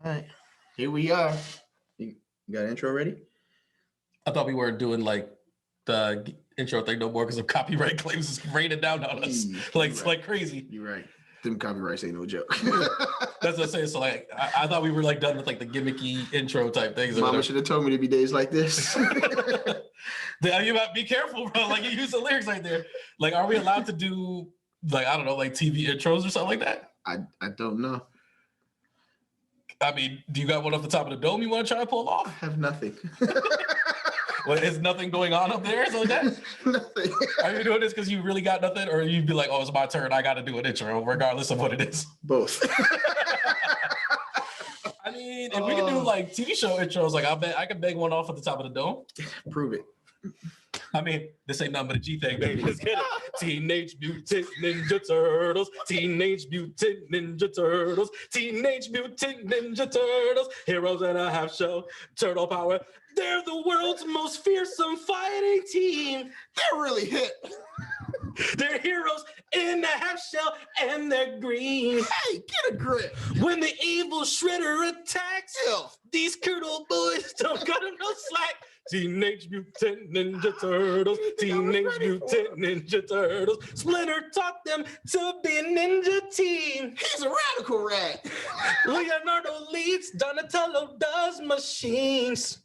All right, here we are. You got an intro ready? I thought we weren't doing like the intro thing no more because of copyright claims is raining down on us like crazy. You're right. Them copyrights ain't no joke. That's what I'm saying. So like, I thought we were like done with like the gimmicky intro type things. Mama should have told me to be days like this. You about be careful, bro. Like you use the lyrics right there. Like, are we allowed to do like I don't know, like TV intros or something like that? I don't know. I mean, do you got one off the top of the dome you want to try to pull off? I have nothing. Well, is nothing going on up there? So that nothing. Are you doing this because you really got nothing, or you'd be like, "Oh, it's my turn. I got to do an intro, regardless of what it is." Both. I mean, if we can do like TV show intros, like I bet I can bang one off at the top of the dome. Prove it. I mean, this ain't nothing but a G thing, baby. Let's get it. Teenage Mutant Ninja Turtles. Teenage Mutant Ninja Turtles. Teenage Mutant Ninja Turtles. Heroes in a half shell. Turtle power. They're the world's most fearsome fighting team. They're really hit. They're heroes in a half shell and they're green. Hey, get a grip. When the evil Shredder attacks, these Curdle boys don't cut him no slack. Teenage Mutant Ninja Turtles. Teenage Mutant Ninja Turtles. Splinter taught them to be a ninja team. He's a radical rat. Leonardo leads, Donatello does machines.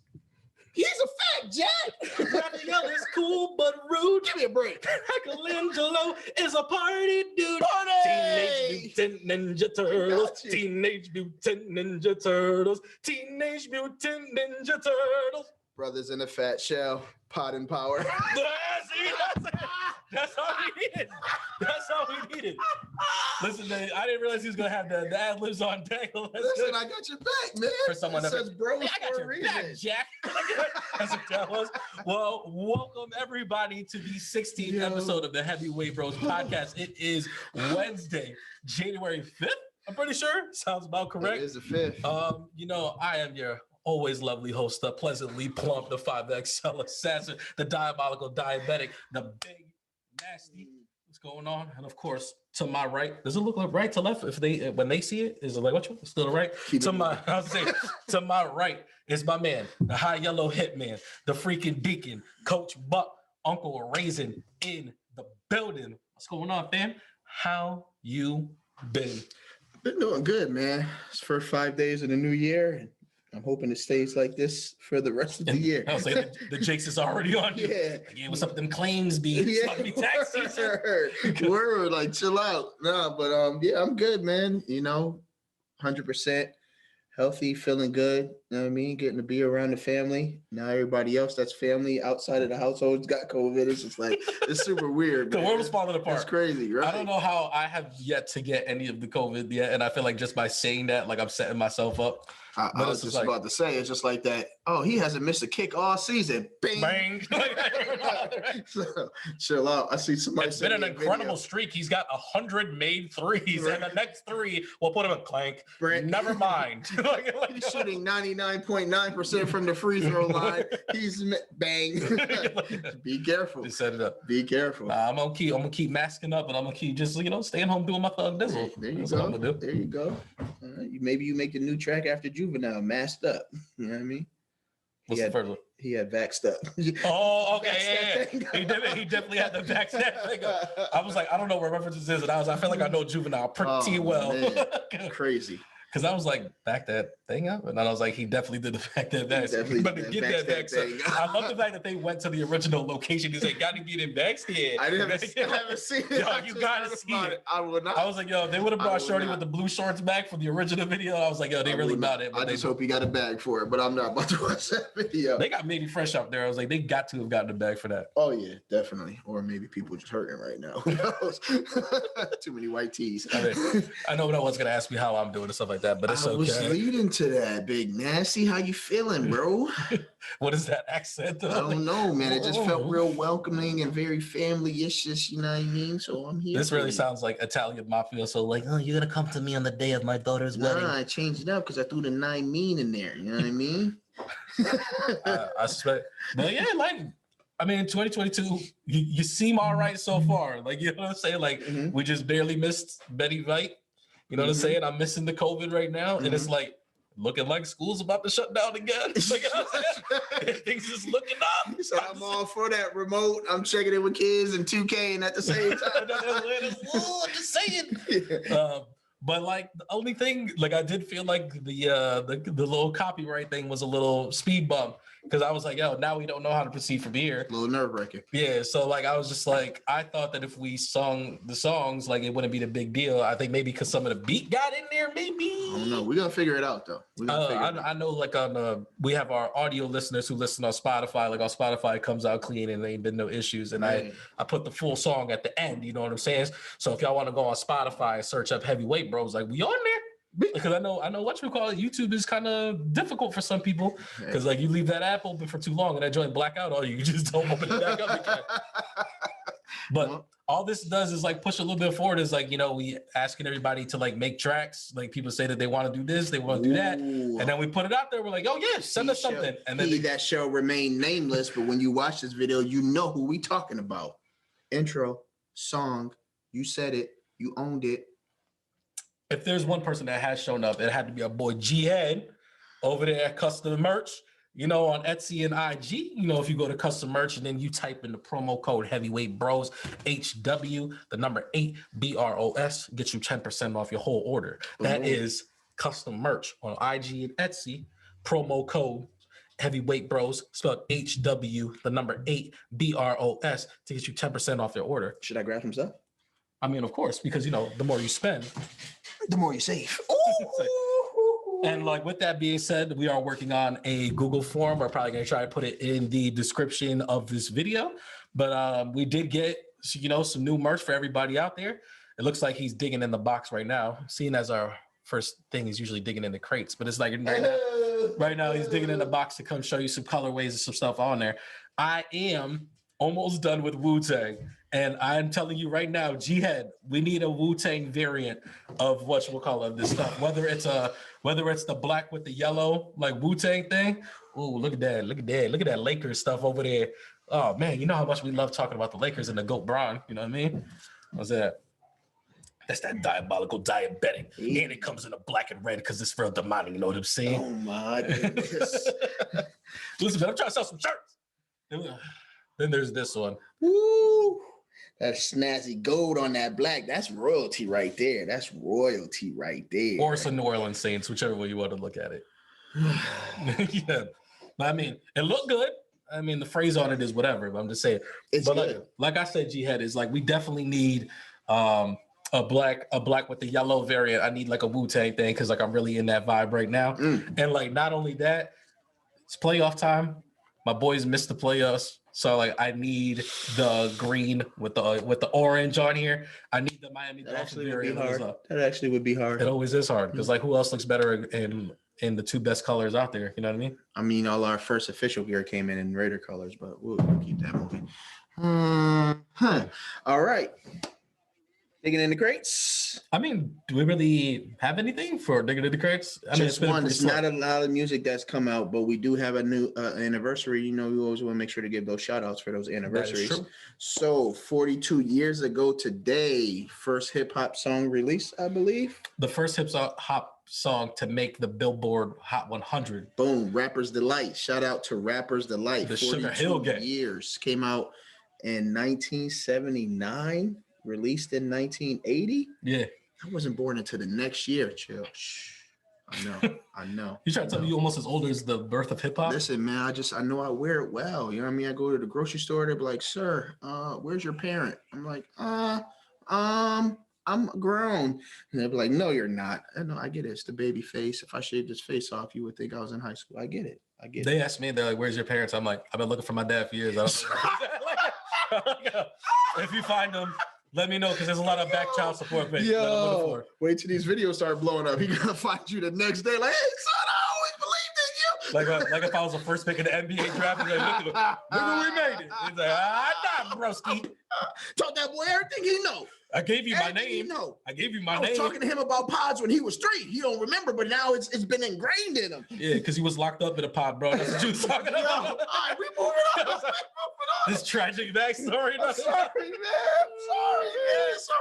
He's a fat jack. Raphael is cool but rude. Give me a break. Michelangelo is a party dude. Party! Teenage Mutant Ninja Turtles. Teenage Mutant Ninja Turtles. Teenage Mutant Ninja Turtles. Brothers in a fat shell. Pot and power. That's all we needed. That's all we needed. Listen, man, I didn't realize he was gonna have the ad-libs on deck. Listen, I got your back, man. For someone that says bro, I got your back, Jack. That's what that was. Well, welcome everybody to the 16th episode of the Heavyweight Bros podcast. It is Wednesday, January 5th. I'm pretty sure. Sounds about correct. It is the 5th. You know, I am your always lovely host, the pleasantly plump, the 5XL assassin, the diabolical diabetic, the big nasty. What's going on? And of course, to my right, does it look like right to left? If they when they see it, is it like which one? Still right? To my right is my man, the high yellow hitman, the freaking deacon, Coach Buck, Uncle Raisin in the building. What's going on, fam? How you been? Been doing good, man. It's first 5 days of the new year, and I'm hoping it stays like this for the rest of the year. I was like, the Jakes is already on you. Yeah. What's up with them claims be? Yeah. Be tax season. Word, like chill out. No, but yeah, I'm good, man. You know, 100% healthy, feeling good. You know what I mean? Getting to be around the family. Now everybody else that's family outside of the household's got COVID. It's just like, it's super weird. The world is falling apart. It's crazy, right? I don't know how I have yet to get any of the COVID yet. And I feel like just by saying that, like I'm setting myself up. I was just about to say, it's just like that. Oh, he hasn't missed a kick all season. Bang. Bang. So, chill out. I see somebody. It's been an incredible streak. He's got 100 made threes, right. And the next three will put him in clank. Never mind. He's shooting 99.9% from the free throw line. He's bang. Be careful. Just set it up. Be careful. I'm gonna keep masking up, and I'm gonna keep just staying home doing my thug dizzle. There you go. There you go. Maybe you make the new track after Juvenile, masked up. You know what I mean? What's the first one? He had vaxxed up. Oh, okay. Yeah. He definitely had the vaccine thing. I was like, I don't know where references is, and I feel like I know Juvenile pretty well. Crazy. Because I was like, back that thing up. And then I was like, he definitely did back that vaccine. But to get that vaccine, I love the fact that they went to the original location. He's like, gotta get him vaccinated. I haven't seen it. Yo, you gotta see it. I would not. I was like, yo, they would have brought Shorty with the blue shorts back from the original video. I was like, yo, they really not it. I just hope he got a bag for it, but I'm not about to watch that video. They got Maybe Fresh out there. I was like, they got to have gotten a bag for that. Oh, yeah, definitely. Or maybe people just hurting right now. Who knows? Too many white tees. I know no one's going to ask me how I'm doing and stuff like that, but it's okay. Leading to that, big nasty. How you feeling, bro? What is that accent? I don't know, man. It just felt real welcoming and very family-ish, just, you know what I mean? So I'm here. This really sounds like Italian mafia. So like, oh, you're gonna come to me on the day of my daughter's wedding. I changed it up because I threw the 9 mean in there. You know what I mean? I suspect. But yeah, like, I mean, 2022, you seem all right so far. Like, you know what I'm saying? Like, we just barely missed Betty White. You know what I'm saying? I'm missing the COVID right now. And it's like, looking like school's about to shut down again. Like, you know what I'm saying? Things is looking up. So I'm all for that remote. I'm checking it with kids and 2K and at the same time. I'm just saying. But like the only thing, like I did feel like the little copyright thing was a little speed bump because I was like, yo, now we don't know how to proceed from here. A little nerve-wracking. Yeah, so like I was just like, I thought that if we sung the songs, like it wouldn't be the big deal. I think maybe because some of the beat got in there, maybe. I don't know. We're gonna figure it out though. I know like on we have our audio listeners who listen on Spotify. Like on Spotify, it comes out clean and there ain't been no issues. And I put the full song at the end, you know what I'm saying? So if y'all want to go on Spotify and search up Heavyweight Bros, like we on there. Because I know what you call it. YouTube is kind of difficult for some people because like you leave that app open for too long and that joint black out on you. You just don't open it back up again. But all this does is like push a little bit forward. Is like, you know, we asking everybody to like make tracks. Like people say that they want to do this, they want to do that, and then we put it out there. We're like, oh yeah, send us something. And then that shall remain nameless. But when you watch this video, you know who we talking about. Intro, song, you said it, you owned it. If there's one person that has shown up, it had to be our boy G-Head over there at Custom Merch, you know, on Etsy and IG. You know, if you go to Custom Merch and then you type in the promo code Heavyweight Bros, HW, the number 8, BROS, gets you 10% off your whole order. That is Custom Merch on IG and Etsy, promo code Heavyweight Bros, spelled HW, the number 8, BROS, to get you 10% off your order. Should I grab some stuff? I mean, of course, because, you know, the more you spend, the more you save. And like with that being said, we are working on a Google form. We're probably going to try to put it in the description of this video. But we did get, you know, some new merch for everybody out there. It looks like he's digging in the box right now. Seeing as our first thing is usually digging in the crates, but it's like right now he's digging in the box to come show you some colorways and some stuff on there. I am almost done with Wu-Tang. And I'm telling you right now, G-Head, we need a Wu-Tang variant of what we'll call it, this stuff. Whether it's the black with the yellow, like Wu-Tang thing. Oh, look at that Lakers stuff over there. Oh man, you know how much we love talking about the Lakers and the GOAT Bron. You know what I mean? What's that? That's that diabolical diabetic. And it comes in a black and red because it's real demonic. You know what I'm saying? Oh my goodness. Listen, man, I'm trying to sell some shirts. Then there's this one. Woo! That snazzy gold on that black. That's royalty right there. That's royalty right there. Or some New Orleans Saints, whichever way you want to look at it. Yeah. But I mean, it looked good. I mean, the phrase on it is whatever, but I'm just saying. It's but good. Like I said, G-Head, is like we definitely need a black with the yellow variant. I need like a Wu-Tang thing because like I'm really in that vibe right now. And like not only that, it's playoff time. My boys missed the playoffs. So like I need the green with the orange on here. I need the Miami Dolphins variant. That actually would be hard. It always is hard because like who else looks better in the two best colors out there? You know what I mean? I mean, all our first official gear came in Raider colors, but we'll keep that moving. All right. Digging in the crates. I mean, do we really have anything for digging in the crates? I mean, it's not a lot of music that's come out, but we do have a new anniversary. You know, we always want to make sure to give those shout outs for those anniversaries. So 42 years ago today, first hip hop song release, I believe. The first hip hop song to make the Billboard Hot 100. Boom. Rapper's Delight. Shout out to Rapper's Delight. The Sugar Hill Gang. Years. Came out in 1979. Released in 1980. Yeah. I wasn't born until the next year. Chill. Shh. I know. You trying to tell me you almost as old as the birth of hip hop? Listen, man, I know I wear it well. You know what I mean? I go to the grocery store, they're like, sir, where's your parent? I'm like, I'm grown. And they'll be like, no, you're not. No, I get it. It's the baby face. If I shaved his face off, you would think I was in high school. I get it. They asked me, they're like, where's your parents? I'm like, I've been looking for my dad for years. If you find them, let me know because there's a lot of back child support. Yo, wait till these videos start blowing up. He's gonna find you the next day, like, hey, son, I always believed in you. Like if I was the first pick in the NBA draft, like, look at we made it. He's like, nah, broski. Taught that boy everything he know. I gave you my name. I gave you my name. I was talking to him about pods when he was 3. He don't remember, but now it's been ingrained in him. Yeah, because he was locked up in a pod, bro. That's what you was talking about. All right, we moving on. this tragic backstory. I'm sorry, man. I'm sorry, man. It's all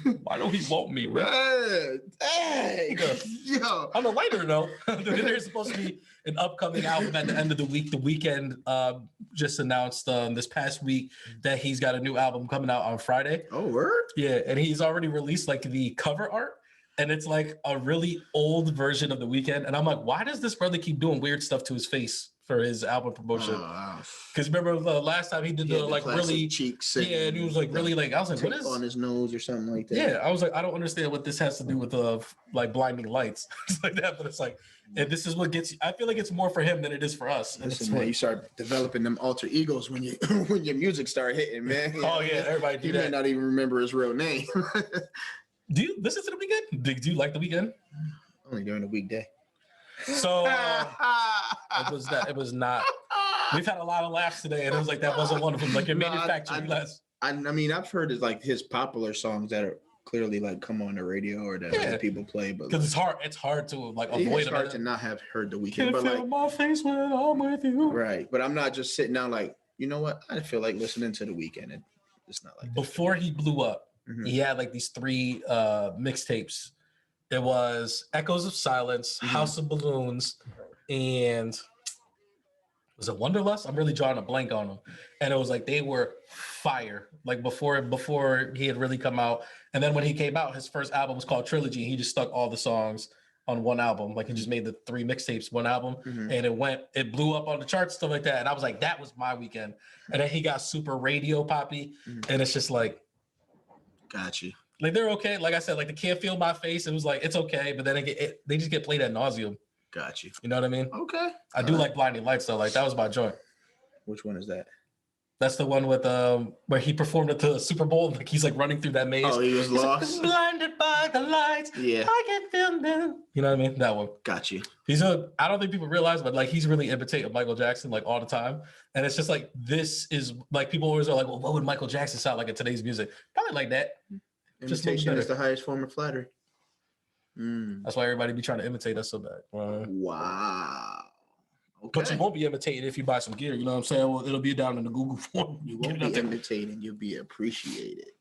right. Why don't he want me, man? Man, dang. Yo. On a lighter note, there's supposed to be an upcoming album at the end of the week. The Weeknd just announced this past week that he's got a new album coming out on Friday. Oh, word? Yeah, and he's already released like the cover art, and it's like a really old version of The Weeknd. And I'm like, why does this brother keep doing weird stuff to his face for his album promotion? Because remember the last time he did the like really cheeks, yeah, and he was like really like I was like, what is on his nose or something like that? Yeah, I was like, I don't understand what this has to do with like blinding lights, it's like that. But it's like, and this is what gets you. I feel like it's more for him than it is for us. And listen, man, you start developing them alter egos when you when your music start hitting, man. Oh yeah, everybody do he that. may not even remember his real name. Do you listen to The Weeknd? Do you like The Weeknd? Only during the weekday. So it was not. We've had a lot of laughs today, and it was like that wasn't one of them. Like your manufacturing laughs. I mean, I've heard it's like his popular songs that are clearly like come on the radio or that other people play, but because it's hard to like avoid. It's hard to not have heard The Weeknd. Can't but feel like my face when I'm with you. Right, but I'm not just sitting down like, you know what? I feel like listening to The Weeknd. And it's not like that. Before he blew up, he had like these 3 mixtapes. It was Echoes of Silence, House of Balloons, and was it Wonderlust? I'm really drawing a blank on them. And it was like they were fire. Like before he had really come out. And then when he came out, his first album was called Trilogy. He just stuck all the songs on one album. Like he just made the 3 mixtapes one album, and it blew up on the charts, stuff like that. And I was like, that was my weekend. And then he got super radio poppy, and it's just like, got you. Like they're okay. Like I said, like they can't feel my face. It was like it's okay, but then they just get played ad nauseum. Got you. You know what I mean? Okay. I do like Blinding Lights though. Like that was my joint. Which one is that? That's the one with where he performed at the Super Bowl. Like he's like running through that maze. Oh, he was lost. Like, blinded by the lights. Yeah. I can feel them. You know what I mean? That one. Got you. I don't think people realize, but like he's really imitating Michael Jackson like all the time. And it's just like this is like people always are like, well, what would Michael Jackson sound like in today's music? Probably like that. Imitation is the highest form of flattery. That's why everybody be trying to imitate us so bad. Wow. Okay. But you won't be imitated if you buy some gear. You know what I'm saying? Well, it'll be down in the Google form. You won't be imitated. You'll be appreciated.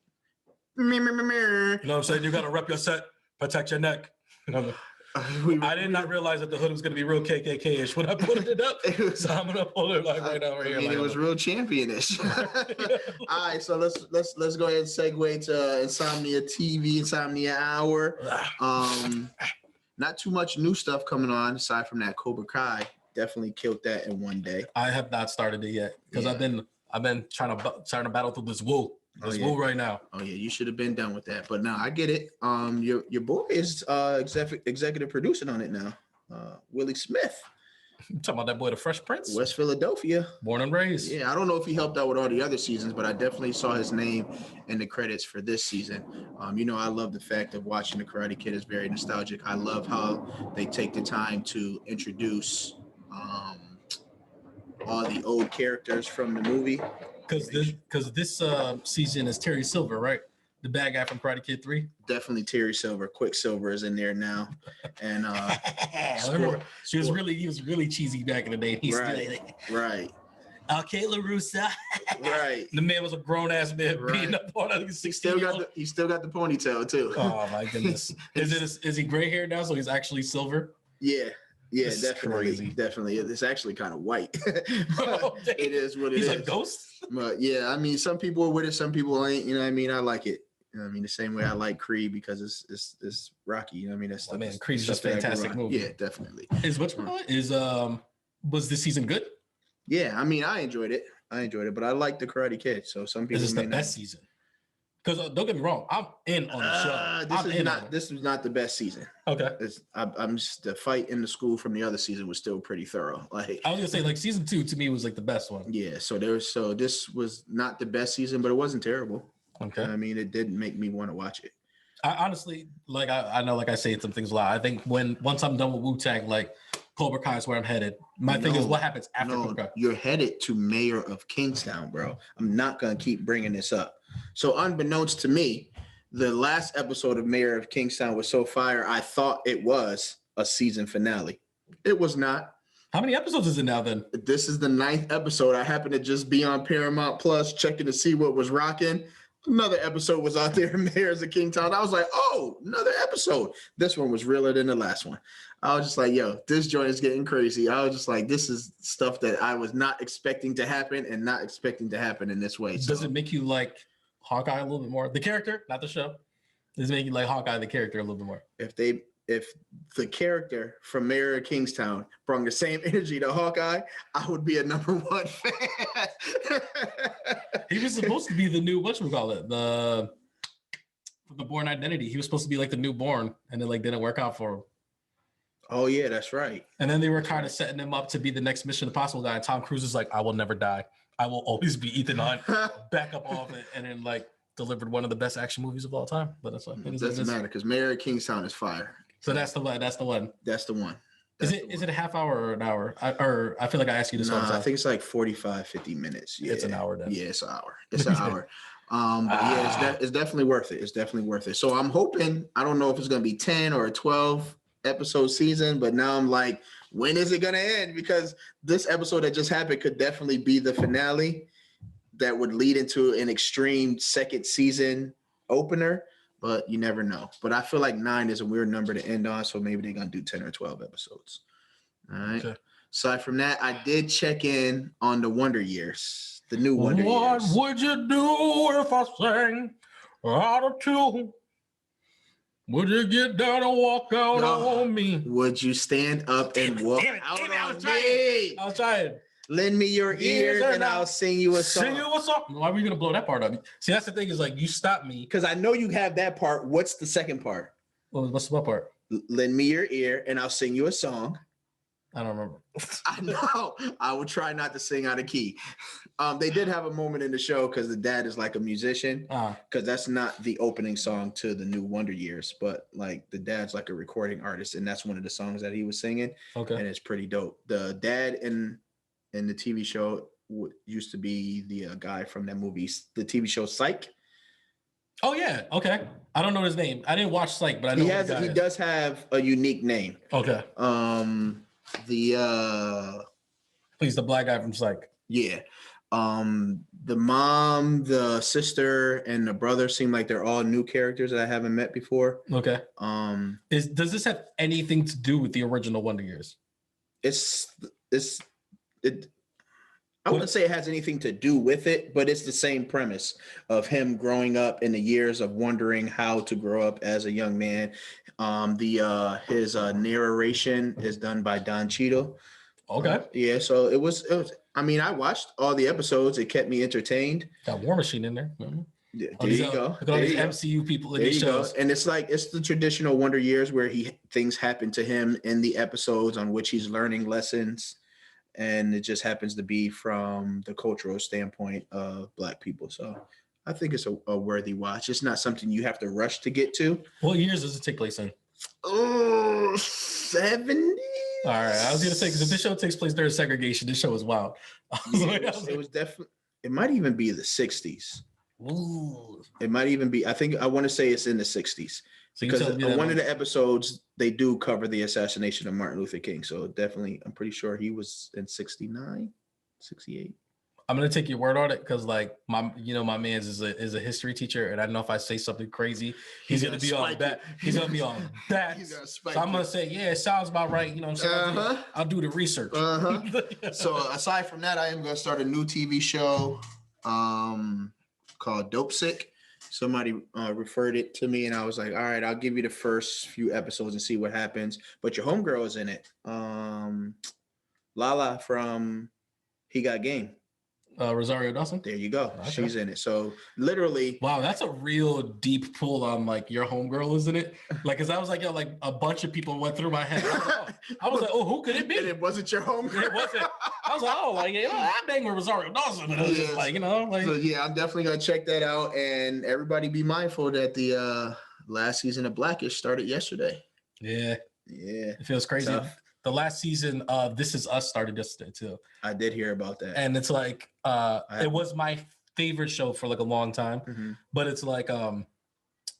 You know what I'm saying? You got to rep your set, protect your neck. I did not realize that the hood was going to be real KKK-ish when I put it up. So I'm going to pull it like right now, right here. I mean, it was real championish. All right, so let's go ahead and segue to Insomnia TV, Insomnia Hour. Not too much new stuff coming on aside from that Cobra Kai. Definitely killed that in one day. I have not started it yet because I've been trying to battle through this wool. Wool right now. Oh yeah, you should have been done with that. But now I get it. Your boy is executive producing on it now. Willie Smith. You talking about that boy, the Fresh Prince? West Philadelphia. Born and raised. Yeah, I don't know if he helped out with all the other seasons, but I definitely saw his name in the credits for this season. I love the fact of watching The Karate Kid is very nostalgic. I love how they take the time to introduce all the old characters from the movie. Because this season is Terry Silver, right? The bad guy from Karate Kid 3. Definitely Terry Silver. Quicksilver is in there now, and I remember he was really cheesy back in the day. He's right. Kayla Russa. Right. The man was a grown ass man beating up on a 16. He still got the ponytail too. Oh my goodness. Is he gray hair now? So he's actually silver. Yeah. Yeah, this definitely. It's actually kind of white. It is what it is. He's a ghost. But yeah, I mean, some people are with it, some people ain't. You know what I mean? I like it. You know what I mean? The same way I like Creed because it's Rocky. You know what I mean? That's Creed's just a fantastic movie. Yeah, definitely. Was this season good? Yeah, I mean, I enjoyed it, but I like the Karate Kid. So some people. This is the best season. Because don't get me wrong, I'm in on the show. This was not the best season. Okay. I'm just the fight in the school from the other season was still pretty thorough. Like I was gonna say, like season 2 to me was like the best one. Yeah. So this was not the best season, but it wasn't terrible. Okay. I mean, it didn't make me want to watch it. I honestly, like I know, like I say some things a lot. I think once I'm done with Wu-Tang, like Cobra Kai is where I'm headed. My thing is what happens after Cobra Kai. You're headed to Mayor of Kingstown, bro. I'm not gonna keep bringing this up. So unbeknownst to me, the last episode of Mayor of Kingstown was so fire, I thought it was a season finale. It was not. How many episodes is it now then? This is the 9th episode. I happened to just be on Paramount Plus checking to see what was rocking. Another episode was out there, Mayors of Kingstown. I was like, oh, another episode. This one was realer than the last one. I was just like, yo, this joint is getting crazy. I was just like, this is stuff that I was not expecting to happen and not expecting to happen in this way. Does it make you like Hawkeye a little bit more? The character, not the show. Does it make you like Hawkeye, the character, a little bit more? If the character from Mayor of Kingstown brought the same energy to Hawkeye, I would be a #1 fan. He was supposed to be the new, whatchamacallit, the Bourne Identity. He was supposed to be like the newborn, and it like didn't work out for him. Oh yeah, that's right. And then they were kind of setting him up to be the next Mission Impossible guy. And Tom Cruise is like, I will never die. I will always be Ethan Hunt. Back up off it, and then like delivered one of the best action movies of all time. But that's like, it doesn't matter because Mayor of Kingstown is fire. So that's the one. That's the one. That's the one. Is it a half hour or an hour? I feel like I asked you this all the time. I think it's like 45, 50 minutes. Yeah. It's an hour then. Yeah, it's an hour. It's an hour. But yeah, it's definitely worth it. It's definitely worth it. So I'm hoping, I don't know if it's going to be 10 or a 12 episode season, but now I'm like, when is it going to end? Because this episode that just happened could definitely be the finale that would lead into an extreme second season opener. But you never know. But I feel like 9 is a weird number to end on, so maybe they're going to do 10 or 12 episodes. All right. Okay. Aside from that, I did check in on the Wonder Years, the new Wonder Years. What would you do if I sang out of tune? Would you get down and walk out on me? Would you stand up and walk out on me? I was trying. Lend me your ears and I'll sing you a song. Sing you a song? Why were you going to blow that part up? See, that's the thing is like you stopped me. Because I know you have that part. What's the second part? Well, what's the part? Lend me your ear and I'll sing you a song. I don't remember. I know. I will try not to sing out of key. They did have a moment in the show because the dad is like a musician. Because that's not the opening song to the new Wonder Years, but like the dad's like a recording artist, and that's one of the songs that he was singing. Okay, and it's pretty dope. The dad in the TV show used to be the guy from that movie, the TV show Psych. Oh yeah, okay. I don't know his name. I didn't watch Psych, but I know he does have a unique name. Okay. He's the black guy from Psych. Yeah. The mom, the sister, and the brother seem like they're all new characters that I haven't met before. Okay. Does this have anything to do with the original Wonder Years? I wouldn't say it has anything to do with it, but it's the same premise of him growing up in the years of wondering how to grow up as a young man. His narration is done by Don Cheadle. Okay. Yeah, so it was. I mean, I watched all the episodes. It kept me entertained. Got War Machine in there. Mm-hmm. Yeah, there you go. Look at all these MCU people in these shows. And it's like it's the traditional Wonder Years where things happen to him in the episodes on which he's learning lessons. And it just happens to be from the cultural standpoint of Black people. So I think it's a worthy watch. It's not something you have to rush to get to. What years does it take place in? Oh, 70s. All right. I was going to say, because if this show takes place during segregation, this show is wild. It was definitely, it might even be the 60s. Ooh. It might even be, I want to say it's in the 60s. Because on one of the episodes, they do cover the assassination of Martin Luther King. So definitely, I'm pretty sure he was in 69, 68. I'm going to take your word on it because like my man's is a history teacher. And I know if I say something crazy, he's going to be on that. He's going to be on that. So I'm going to say, yeah, it sounds about right. You know what I'm saying? I'll do the research. So aside from that, I am going to start a new TV show called DopeSick. Somebody referred it to me and I was like, all right, I'll give you the first few episodes and see what happens. But your homegirl is in it. Lala from He Got Game. Rosario Dawson. There you go. Okay. She's in it. So literally. Wow, that's a real deep pull on like your homegirl is in it. Like, cause I was like, yo, like a bunch of people went through my head. I was like, oh, who could it be? And it wasn't your homegirl. It wasn't. I was like, oh, like, I bang with Rosario Dawson. And I was just like, So yeah, I'm definitely gonna check that out. And everybody be mindful that the last season of Blackish started yesterday. Yeah. Yeah. It feels crazy. Tough. The last season of This Is Us started yesterday too. I did hear about that. And it's like it was my favorite show for like a long time. Mm-hmm. But it's like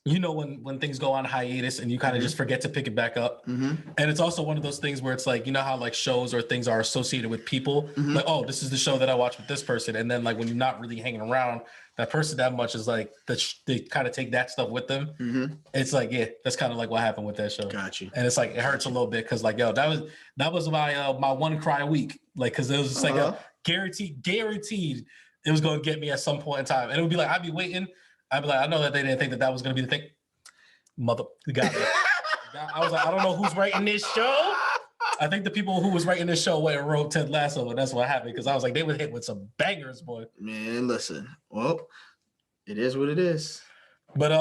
you know, when things go on hiatus and you kind of just forget to pick it back up. And it's also one of those things where it's like, you know how like shows or things are associated with people, like, oh, this is the show that I watch with this person. And then like when you're not really hanging around that person that much, is like they kind of take that stuff with them. It's like, yeah, that's kind of like what happened with that show. Got you. And it's like, it hurts a little bit because like, yo, that was my one cry a week. Like, because it was just like a guaranteed it was going to get me at some point in time. And it would be like, I'd be waiting. I'd be like, I know that they didn't think that was going to be the thing. Mother, got me. I was like, I don't know who's writing this show. I think the people who was writing this show went and wrote Ted Lasso, and that's what happened. Because I was like, they would hit with some bangers, boy. Man, listen. Well, it is what it is. But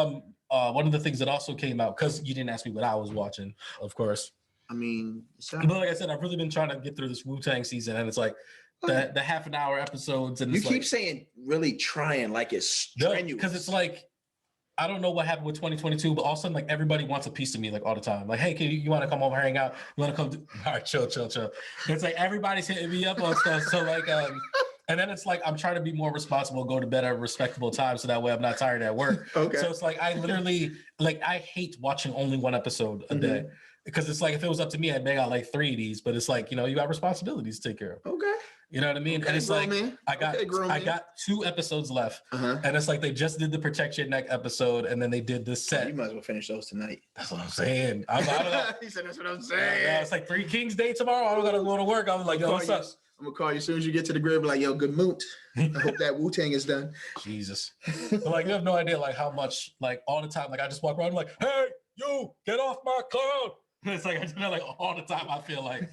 one of the things that also came out, because you didn't ask me what I was watching, of course. I mean, but like I said, I've really been trying to get through this Wu-Tang season, and it's like the half an hour episodes. And you it's keep like, saying really trying, like it's strenuous. Because it's like, I don't know what happened with 2022, but all of a sudden, like everybody wants a piece of me, like all the time. Like, hey, you want to come over, hang out? You want to come? All right, chill. It's like everybody's hitting me up on stuff. So like, and then it's like I'm trying to be more responsible, go to bed at a respectable time, so that way I'm not tired at work. Okay. So it's like I literally I hate watching only one episode a day. Because it's like, if it was up to me, I'd bang out like 3 of these, but it's like, you know, you got responsibilities to take care of. Okay. You know what I mean? Okay, and it's like, I got 2 episodes left. And it's like, they just did the Protect Your Neck episode, and then they did this set. You might as well finish those tonight. That's what I'm saying. I don't know. He said, that's what I'm saying. Yeah, it's like 3 Kings Day tomorrow. I don't got to go to work. I was like, yo, what's up? I'm going to call you as soon as you get to the crib, like, yo, good moot. I hope that Wu-Tang is done. Jesus. But like, you have no idea, like, how much, like, all the time, like, I just walk around like, hey, you, get off my cloud. It's like, I feel like all the time I feel like,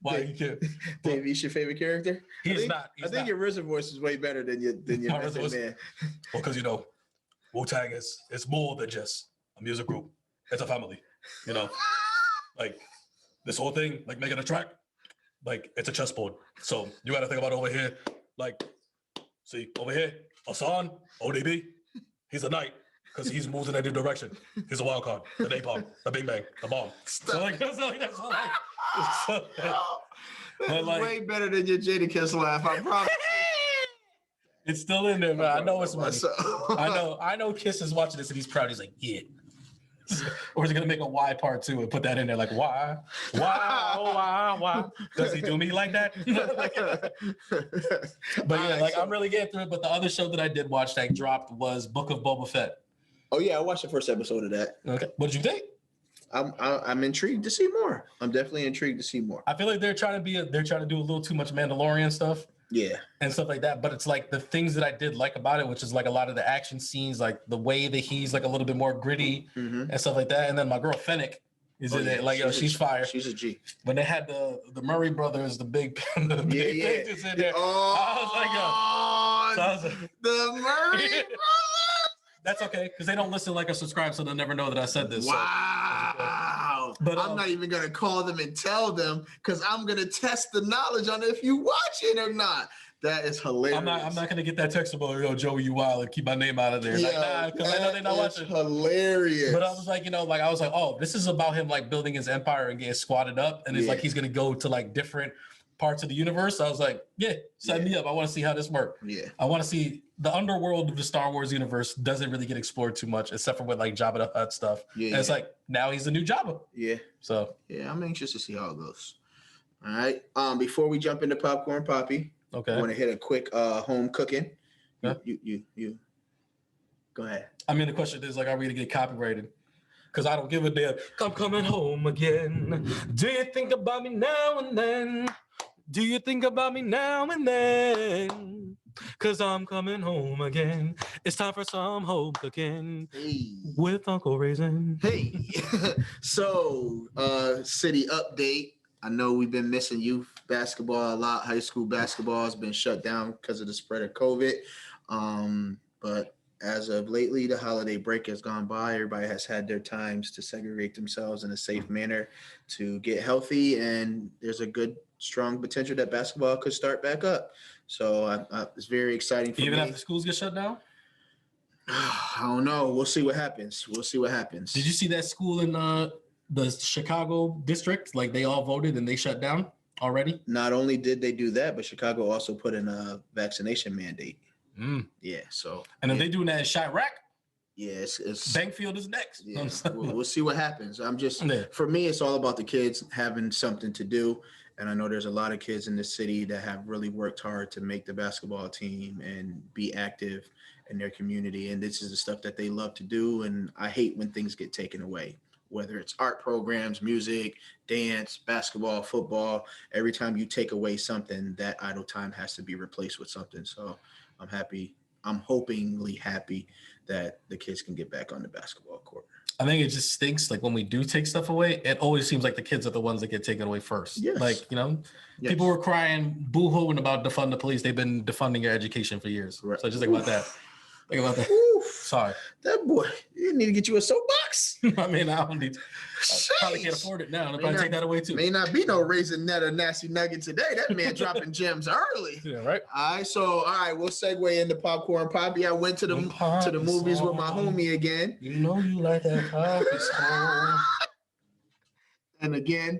why you can't. Dave, he's your favorite character? He's not. I think your RZA voice is way better than your Method Man. Well, because, you know, Wu-Tang it's more than just a music group. It's a family, you know? Like, this whole thing, like making a track, like, it's a chessboard. So you got to think about over here, like, see, over here, Hassan, ODB, he's a knight. Because he's moved in a new direction. He's a wild card, the napalm, the bing bang, the bomb. So like, that's all that's like, way better than your Jadakiss laugh, I promise. It's still in there, man. I know it's funny. I know Kiss is watching this and he's proud. He's like, yeah. Or is he gonna make a why part 2 and put that in there? Like, why? Why? Does he do me like that? But yeah, like I'm really getting through it. But the other show that I did watch that dropped was Book of Boba Fett. Oh yeah, I watched the first episode of that. Okay, what did you think? I'm intrigued to see more. I'm definitely intrigued to see more. I feel like they're trying to do a little too much Mandalorian stuff. Yeah. And stuff like that. But it's like the things that I did like about it, which is like a lot of the action scenes, like the way that he's like a little bit more gritty and stuff like that. And then my girl Fennec is in it. Like, she's fire. She's a G. When they had the Murray brothers, the big pages in there. I was like, the Murray brothers. That's okay, because they don't listen, like, or subscribe, so they'll never know that I said this. Wow. So. But I'm not even going to call them and tell them, because I'm going to test the knowledge on if you watch it or not. That is hilarious. I'm not going to get that text about, yo, Joey, you wild, and keep my name out of there. Yeah, like, nah, because I know they're not watching. Hilarious. But I was like, oh, this is about him, like, building his empire and getting squatted up. And it's like he's going to go to, like, different parts of the universe. I was like, sign me up. I want to see how this works. Yeah. I want to see the underworld of the Star Wars universe doesn't really get explored too much, except for with like Jabba the Hutt stuff. Yeah. And it's like, now he's the new Jabba. Yeah. So. Yeah, I'm anxious to see how it goes. All right. Before we jump into Popcorn Papi, okay, I want to hit a quick home cooking. Yeah. You. Go ahead. I mean, the question is like, are we going to get copyrighted? Because I don't give a damn. I'm coming home again. Do you think about me now and then? Do you think about me now and then? Cause I'm coming home again. It's time for some home cooking with Uncle Raisin. Hey, so city update. I know we've been missing youth basketball a lot. High school basketball has been shut down because of the spread of COVID. But as of lately, the holiday break has gone by. Everybody has had their times to segregate themselves in a safe manner to get healthy, and there's a good, strong potential that basketball could start back up. So it's very exciting for me. Even after schools get shut down? I don't know. We'll see what happens. Did you see that school in the Chicago district? Like, they all voted and they shut down already? Not only did they do that, but Chicago also put in a vaccination mandate. Yeah, so. And if they doing that in Chirac? Yeah, it's Bankfield is next. Yeah, we'll see what happens. Yeah. For me, it's all about the kids having something to do. And I know there's a lot of kids in the city that have really worked hard to make the basketball team and be active in their community. And this is the stuff that they love to do. And I hate when things get taken away, whether it's art programs, music, dance, basketball, football. Every time you take away something, that idle time has to be replaced with something. So I'm happy. I'm hopingly happy that the kids can get back on the basketball court. I think it just stinks. Like when we do take stuff away, it always seems like the kids are the ones that get taken away first. Yes. Like, yes. People were crying, boo-hooing about defund the police. They've been defunding your education for years. Right. So just think about that. Think about that. Oof. Sorry. That boy, you need to get you a soapbox. I mean, I don't need I probably can't afford it now. I'll probably take that away too. May not be no Raisinet or Nasty Nugget today. That man dropping gems early. Yeah, right. All right, we'll segue into Popcorn Papi. I went to the movies with my homie again. You know you like that Papi song. And again,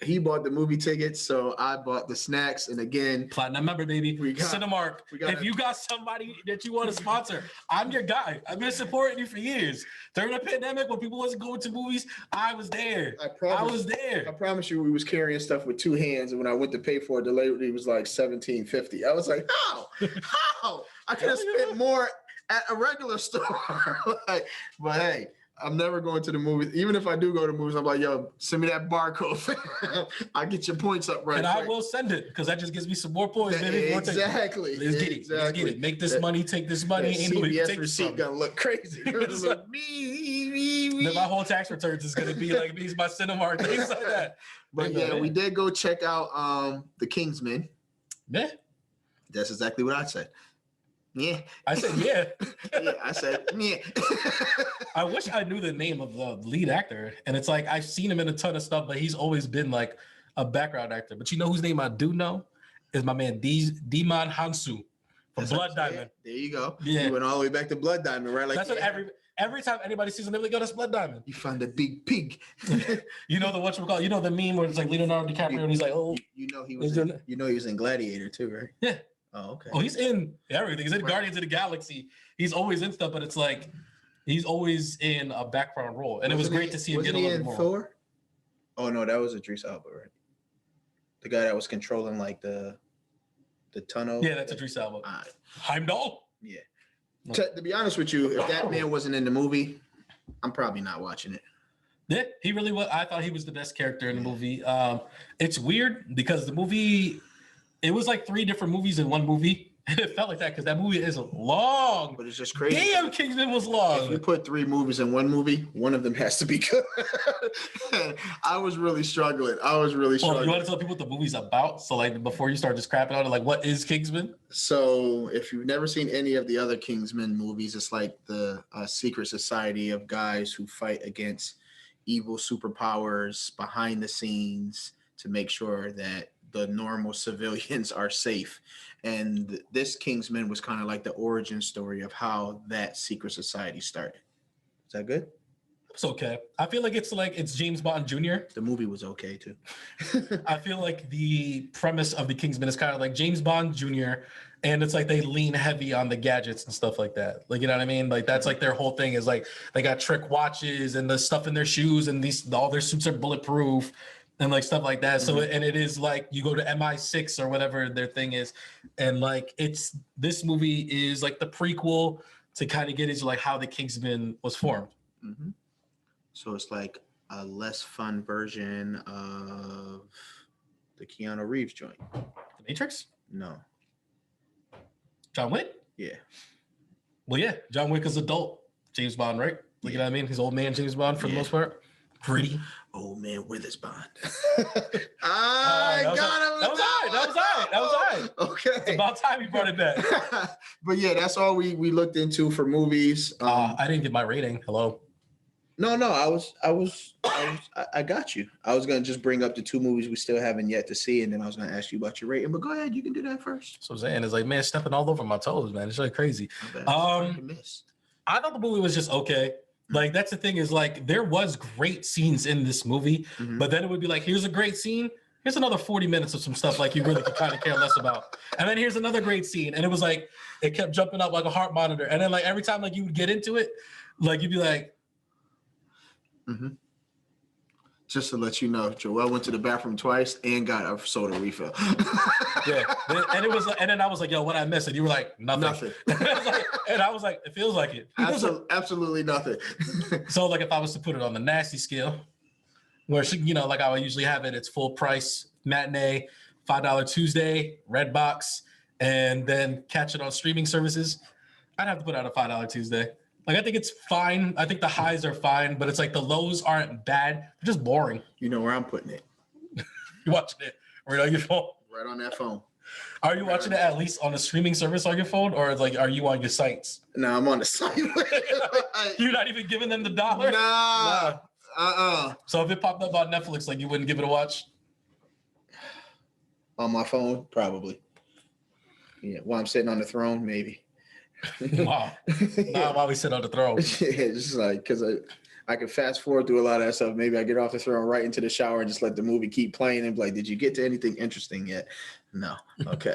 he bought the movie tickets, so I bought the snacks. And again, platinum member, baby. Cinemark. If you got somebody that you want to sponsor, I'm your guy. I've been supporting you for years. During the pandemic, when people wasn't going to movies, I was there. I was there. I promise you, we was carrying stuff with two hands, and when I went to pay for it, the lady was like $17.50. I was like, how? I could have spent more at a regular store. But hey. I'm never going to the movies. Even if I do go to movies, I'm like, yo, send me that barcode. I'll get your points up right. And I will send it because that just gives me some more points. Exactly. Let's get it. Let's get it. Make this money, take this money. CBS receipt gonna look crazy. Then my whole tax returns is gonna be like these my Cinemark, things like that. But yeah, we did go check out the Kingsman. Yeah. That's exactly what I said. Yeah. I said, yeah. Yeah, I said, yeah. I wish I knew the name of the lead actor. And it's like, I've seen him in a ton of stuff, but he's always been like a background actor. But you know whose name I do know? Is my man Demar Hansu from Blood Diamond. There you go. Yeah. You went all the way back to Blood Diamond, right? Like, that's what every time anybody sees him, they're like, yo, that's Blood Diamond. You found a big pig. You know the whatchamacallit, you know the meme where it's like Leonardo DiCaprio and he's like, oh. You know he was in Gladiator too, right? Yeah. Oh, okay. Oh, he's in everything. He's in Guardians of the Galaxy. He's always in stuff, but it's like he's always in a background role. And it was great to see him get a little bit more. Thor? Oh no, that was Idris Elba, right? The guy that was controlling like the tunnel. Yeah, that's Idris Elba. Heimdall? Yeah. To be honest with you, if that man wasn't in the movie, I'm probably not watching it. Yeah, he really was. I thought he was the best character in the movie. It's weird because the movie, it was like 3 different movies in one movie. And it felt like that because that movie is long. But it's just crazy. Damn, Kingsman was long. If you put 3 movies in one movie, one of them has to be good. I was really struggling. You want to tell people what the movie's about? So like before you start just crapping on it, like what is Kingsman? So if you've never seen any of the other Kingsman movies, it's like the secret society of guys who fight against evil superpowers behind the scenes to make sure that the normal civilians are safe. And this Kingsman was kind of like the origin story of how that secret society started. Is that good? It's okay. I feel like it's James Bond Jr. The movie was okay too. I feel like the premise of the Kingsman is kind of like James Bond Jr. And it's like they lean heavy on the gadgets and stuff like that. Like, you know what I mean? Like that's like their whole thing is like they got trick watches and the stuff in their shoes and all their suits are bulletproof. And like stuff like that. So, and it is like you go to MI6 or whatever their thing is. And like this movie is like the prequel to kind of get into like how the Kingsman was formed. Mm-hmm. So it's like a less fun version of the Keanu Reeves joint. The Matrix? No. John Wick? Yeah. Well, yeah. John Wick is adult James Bond, right? Like, you know what I mean? He's old man James Bond for the most part. Pretty. Old man Witherspoon. That was all right. Okay. It's about time you brought it back. But yeah, that's all we looked into for movies. I didn't get my rating. Hello. No, I got you. I was gonna just bring up the 2 movies we still haven't yet to see, and then I was gonna ask you about your rating. But go ahead, you can do that first. So I'm saying it's like, man, stepping all over my toes, man. It's like crazy. I thought the movie was just okay. Like that's the thing is like there was great scenes in this movie, but then it would be like, here's a great scene, here's another 40 minutes of some stuff like you really could kind of care less about. And then here's another great scene. And it was like, it kept jumping up like a heart monitor. And then like every time like you would get into it, like you'd be like, Just to let you know, Joel went to the bathroom twice and got a soda refill. yeah. And it was, and then I was like, yo, what I missed? And you were like, nothing. And I was like, it feels like it. Absolutely nothing. So like if I was to put it on the nasty scale, where she, you know, like I would usually have it, it's full price matinee, $5 Tuesday, Redbox, and then catch it on streaming services. I'd have to put out a $5 Tuesday. Like I think it's fine. I think the highs are fine, but it's like the lows aren't bad. They're just boring. You know where I'm putting it. You're watching it right on your phone. Right on that phone. Are you watching it at least on a streaming service on your phone, or like are you on your sites? No, I'm on the site. You're not even giving them the dollar? Nah. So if it popped up on Netflix, like you wouldn't give it a watch? On my phone, probably. Yeah, while I'm sitting on the throne, maybe. Wow. Not while we sit on the throne. Yeah, just like because I can fast forward through a lot of that stuff. Maybe I get off the throne right into the shower and just let the movie keep playing and be like, did you get to anything interesting yet? No. Okay.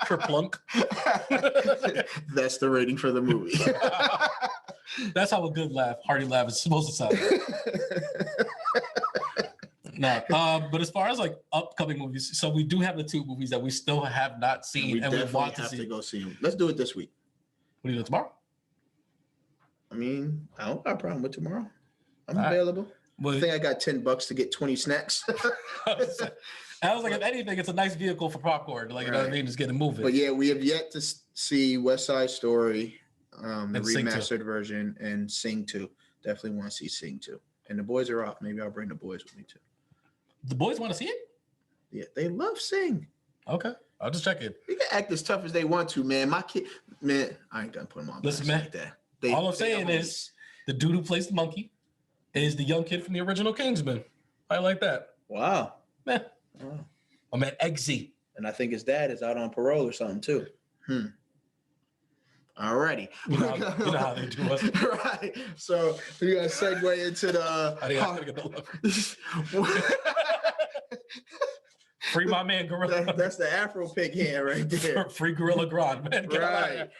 Kerplunk. That's the rating for the movie. That's how a good laugh, hearty laugh is supposed to sound. No, but as far as like upcoming movies, so we do have the 2 movies that we still have not seen and we want to see. To go see them. Let's do it this week. What do you do tomorrow? I mean, I don't got a problem with tomorrow. I'm All available. Well, I think I got $10 to get 20 snacks. I was like, if anything, it's a nice vehicle for popcorn. Like, you know what I mean? Just get it moving. But yeah, we have yet to see West Side Story, the remastered version, and Sing 2. Definitely want to see Sing 2. And the boys are off. Maybe I'll bring the boys with me too. The boys want to see it? Yeah, they love Sing. Okay. I'll just check it. They can act as tough as they want to, man. My kid, man, I ain't gonna put them on. Listen, man. Like that. All I'm saying is the dude who plays the monkey is the young kid from the original Kingsman. I like that. Wow. Man. Wow. I'm at Eggsy. And I think his dad is out on parole or something too. Alrighty. You know how they do us. Right. So we're gonna segue into the Free my man Gorilla. That's the Afro pig hand right there. Free Gorilla Grodd, man. Right.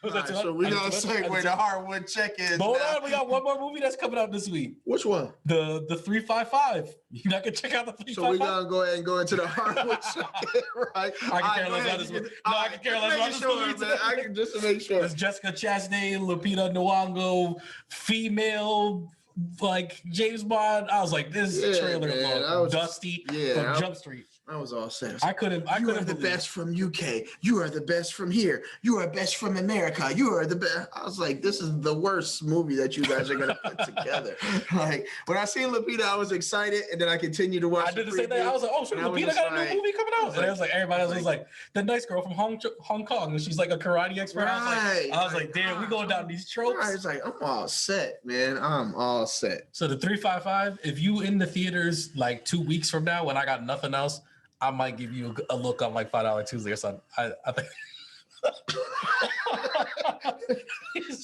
Right, so we're gonna segue to Hardwood Check-in. Hold on, we got one more movie that's coming out this week. Which one? The 355. You're not gonna check out the 355. So we're gonna go ahead and go into the Hardwood Check-in, right? I can care less about this movie. No, I can care less about this movie. I can just to make sure. It's Jessica Chastain, Lupita Nyong'o, female, like James Bond. I was like, this trailer looked dusty from Jump Street. I was all set. I couldn't. You are the best from UK. You are the best from here. You are best from America. You are the best. I was like, this is the worst movie that you guys are gonna put together. Like when I seen Lupita, I was excited, and then I continued to watch. I did the same thing. I was like, oh, so Lupita got a new movie coming out, and I was like, everybody else was like, the nice girl from Hong Kong, and she's like a karate expert. Right. I was like, damn, we going down these tropes. Right. It's like I'm all set, man. I'm all set. So the 355. If you in the theaters like 2 weeks from now, when I got nothing else, I might give you a look on like $5 Tuesday or something. I think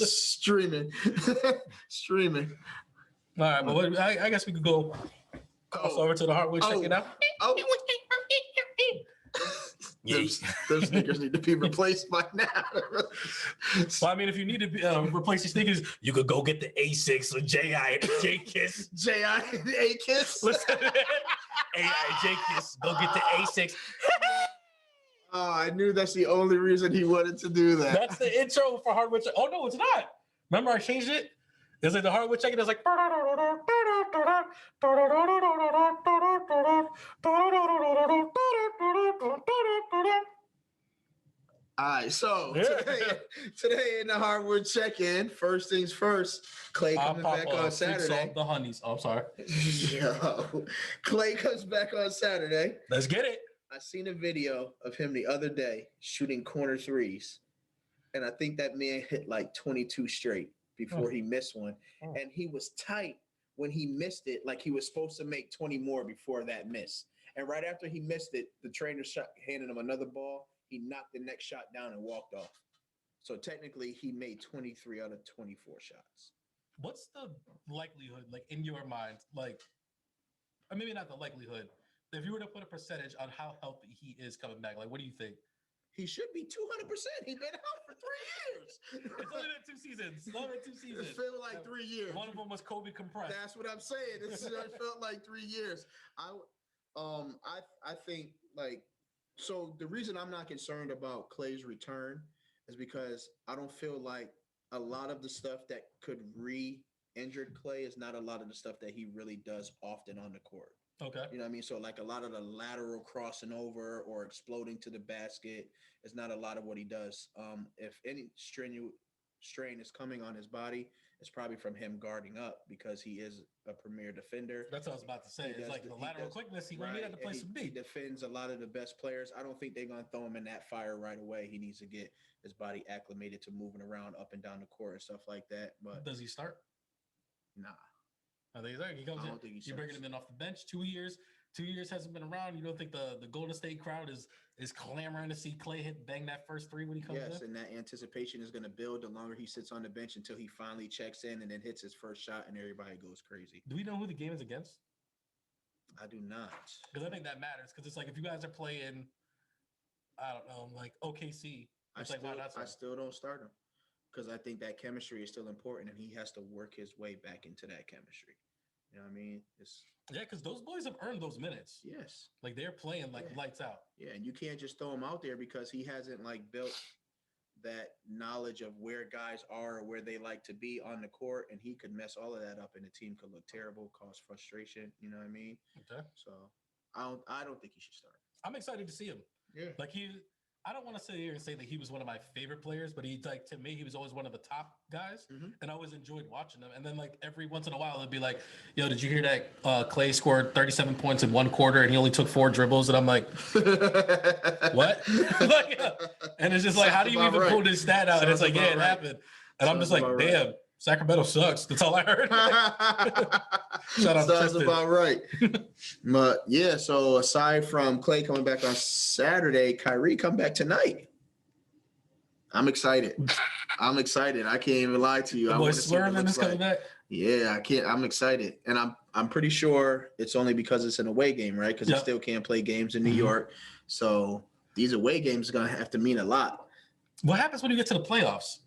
streaming. All right, but I guess we could go over to the Hardwood Check-in now. Those sneakers need to be replaced by now. Well, I mean, if you need to replace your sneakers, you could go get the A6 with J-Kiss. J-I-A-Kiss? Listen, A-I-J-Kiss. Go get the A6. Oh, I knew that's the only reason he wanted to do that. That's the intro for Hardwood Check. Oh, no, it's not. Remember I changed it? It's like the Hardwood Check-in. It's like... All right, so today in the Hardwood Check-in, first things first, Klay coming back on Saturday. The honeys. Oh, I'm sorry. Yo, Klay comes back on Saturday. Let's get it. I seen a video of him the other day shooting corner threes, and I think that man hit like 22 straight before he missed one, and he was tight when he missed it, like he was supposed to make 20 more before that miss. And right after he missed it, the trainer handed him another ball. He knocked the next shot down and walked off. So technically, he made 23 out of 24 shots. What's the likelihood, like in your mind, like or maybe not the likelihood. If you were to put a percentage on how healthy he is coming back, like what do you think? He should be 200%. He's been out for 3 years. It's only been 2 seasons. It's only been 2 seasons. It felt like 3 years. One of them was Kobe compressed. That's what I'm saying. It felt like 3 years. I think like so. The reason I'm not concerned about Klay's return is because I don't feel like a lot of the stuff that could re-injured Klay is not a lot of the stuff that he really does often on the court. Okay. You know what I mean? So like a lot of the lateral crossing over or exploding to the basket is not a lot of what he does. If any strain is coming on his body, it's probably from him guarding up because he is a premier defender. That's what I was about to say. It's like the lateral quickness. He won't need that to play some He D. defends a lot of the best players. I don't think they're going to throw him in that fire right away. He needs to get his body acclimated to moving around up and down the court and stuff like that. But does he start? Nah. I think he comes in. You're bringing him in off the bench. 2 years. 2 years hasn't been around. You don't think the Golden State crowd is clamoring to see Klay bang that first three when he comes in? Yes, and that anticipation is going to build the longer he sits on the bench until he finally checks in and then hits his first shot and everybody goes crazy. Do we know who the game is against? I do not. Because I think that matters. Because it's like if you guys are playing, I don't know, like OKC. I still don't start him because I think that chemistry is still important and he has to work his way back into that chemistry. You know what I mean? Yeah, because those boys have earned those minutes. Yes. Like they're playing like lights out. Yeah, and you can't just throw him out there because he hasn't like built that knowledge of where guys are or where they like to be on the court, and he could mess all of that up and the team could look terrible, cause frustration. You know what I mean? Okay. So I don't think he should start. I'm excited to see him. Yeah. Like I don't want to sit here and say that he was one of my favorite players, but to me, he was always one of the top guys, and I always enjoyed watching him. And then like every once in a while, it'd be like, "Yo, did you hear that Klay scored 37 points in 1 quarter and he only took 4 dribbles?" And I'm like, "What?" And it's just like, how do you even pull this stat out? And it's like, yeah, it happened. And I'm just like, damn, Sacramento sucks. That's all I heard. Shout out Sounds Tristan. about right. But yeah, so aside from Klay coming back on Saturday, Kyrie come back tonight. I'm excited. I can't even lie to you. The boy Swerving is coming back. Yeah, I can't. I'm excited, and I'm pretty sure it's only because it's an away game, right? Because he still can't play games in New York, so these away games are gonna have to mean a lot. What happens when you get to the playoffs?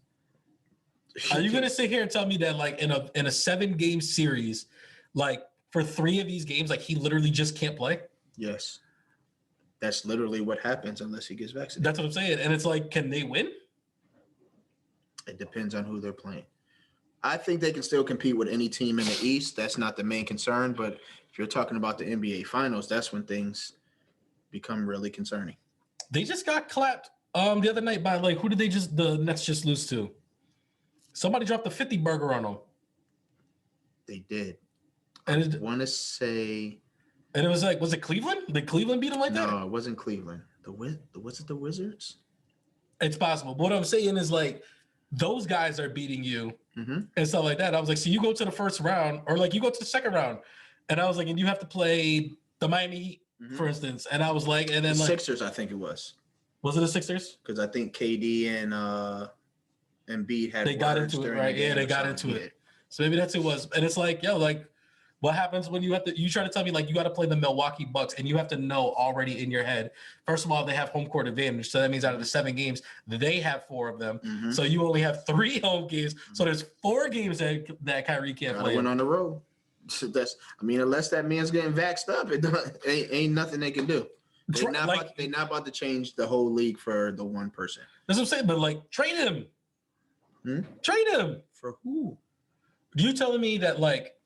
Are you gonna sit here and tell me that like in a 7-game series, like for 3 of these games, like he literally just can't play? Yes, that's literally what happens unless he gets vaccinated. That's what I'm saying, and it's like, can they win? It depends on who they're playing. I think they can still compete with any team in the East. That's not the main concern. But if you're talking about the NBA Finals, that's when things become really concerning. They just got clapped the other night by like, who did the Nets just lose to? Somebody dropped a 50 burger on them. They did. And I want to say. And it was like, was it Cleveland? Did Cleveland beat them like that? No, it wasn't Cleveland. Was it the Wizards? It's possible. But what I'm saying is like, those guys are beating you and stuff like that. I was like, so you go to the first round or like you go to the second round. And I was like, and you have to play the Miami Heat, for instance. And I was like, and then the like Sixers, I think it was. Was it the Sixers? Because I think KD and Embiid had. They got into it, right? Yeah, they got into it. So maybe that's who it was. And it's like, yo, like, what happens when you try to tell me like you got to play the Milwaukee Bucks and you have to know already in your head, first of all, they have home court advantage. So that means out of the 7 games, they have 4 of them. So you only have 3 home games. So there's 4 games that Kyrie can't play. Went on the road. So unless that man's getting vaxxed up, it ain't nothing they can do. They're not about to change the whole league for the one person. That's what I'm saying. But like, trade him. Trade him. For who? You telling me that like,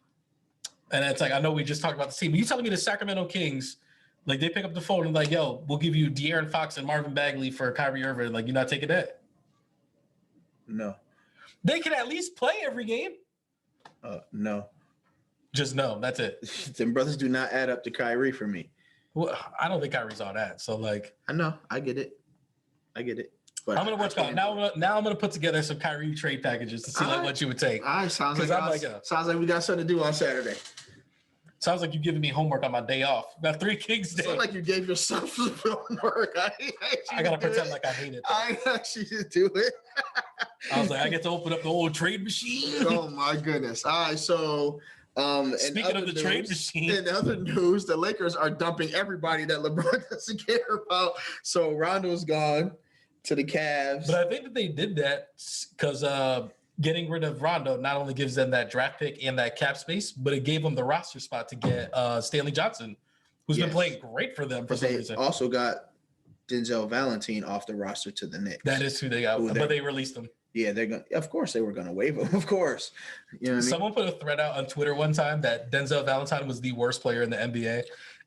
and it's like, I know we just talked about the team, but you telling me the Sacramento Kings, like they pick up the phone and like, yo, we'll give you De'Aaron Fox and Marvin Bagley for Kyrie Irving. Like, you're not taking that? No. They can at least play every game. No. Just no. That's it. Them brothers do not add up to Kyrie for me. Well, I don't think Kyrie's all that. So like, I know. I get it. But I'm gonna watch out. Now I'm gonna put together some Kyrie trade packages to see like what you would take. All right, sounds like we got something to do on Saturday. Sounds like you're giving me homework on my day off. Got 3 Kings day. Sounds like you gave yourself some homework. I gotta pretend like I hate it. I actually did do it. I was like, I get to open up the old trade machine. Oh my goodness. All right, so Speaking of the trade machine. In other news, the Lakers are dumping everybody that LeBron doesn't care about. So Rondo's gone to the Cavs. But I think that they did that because getting rid of Rondo not only gives them that draft pick and that cap space, but it gave them the roster spot to get Stanley Johnson, who's been playing great for them for some reason. Also got Denzel Valentine off the roster to the Knicks. That is who they got, but they released him. Yeah, of course they were gonna waive him. Of course. You know what I mean? Someone put a thread out on Twitter one time that Denzel Valentine was the worst player in the NBA.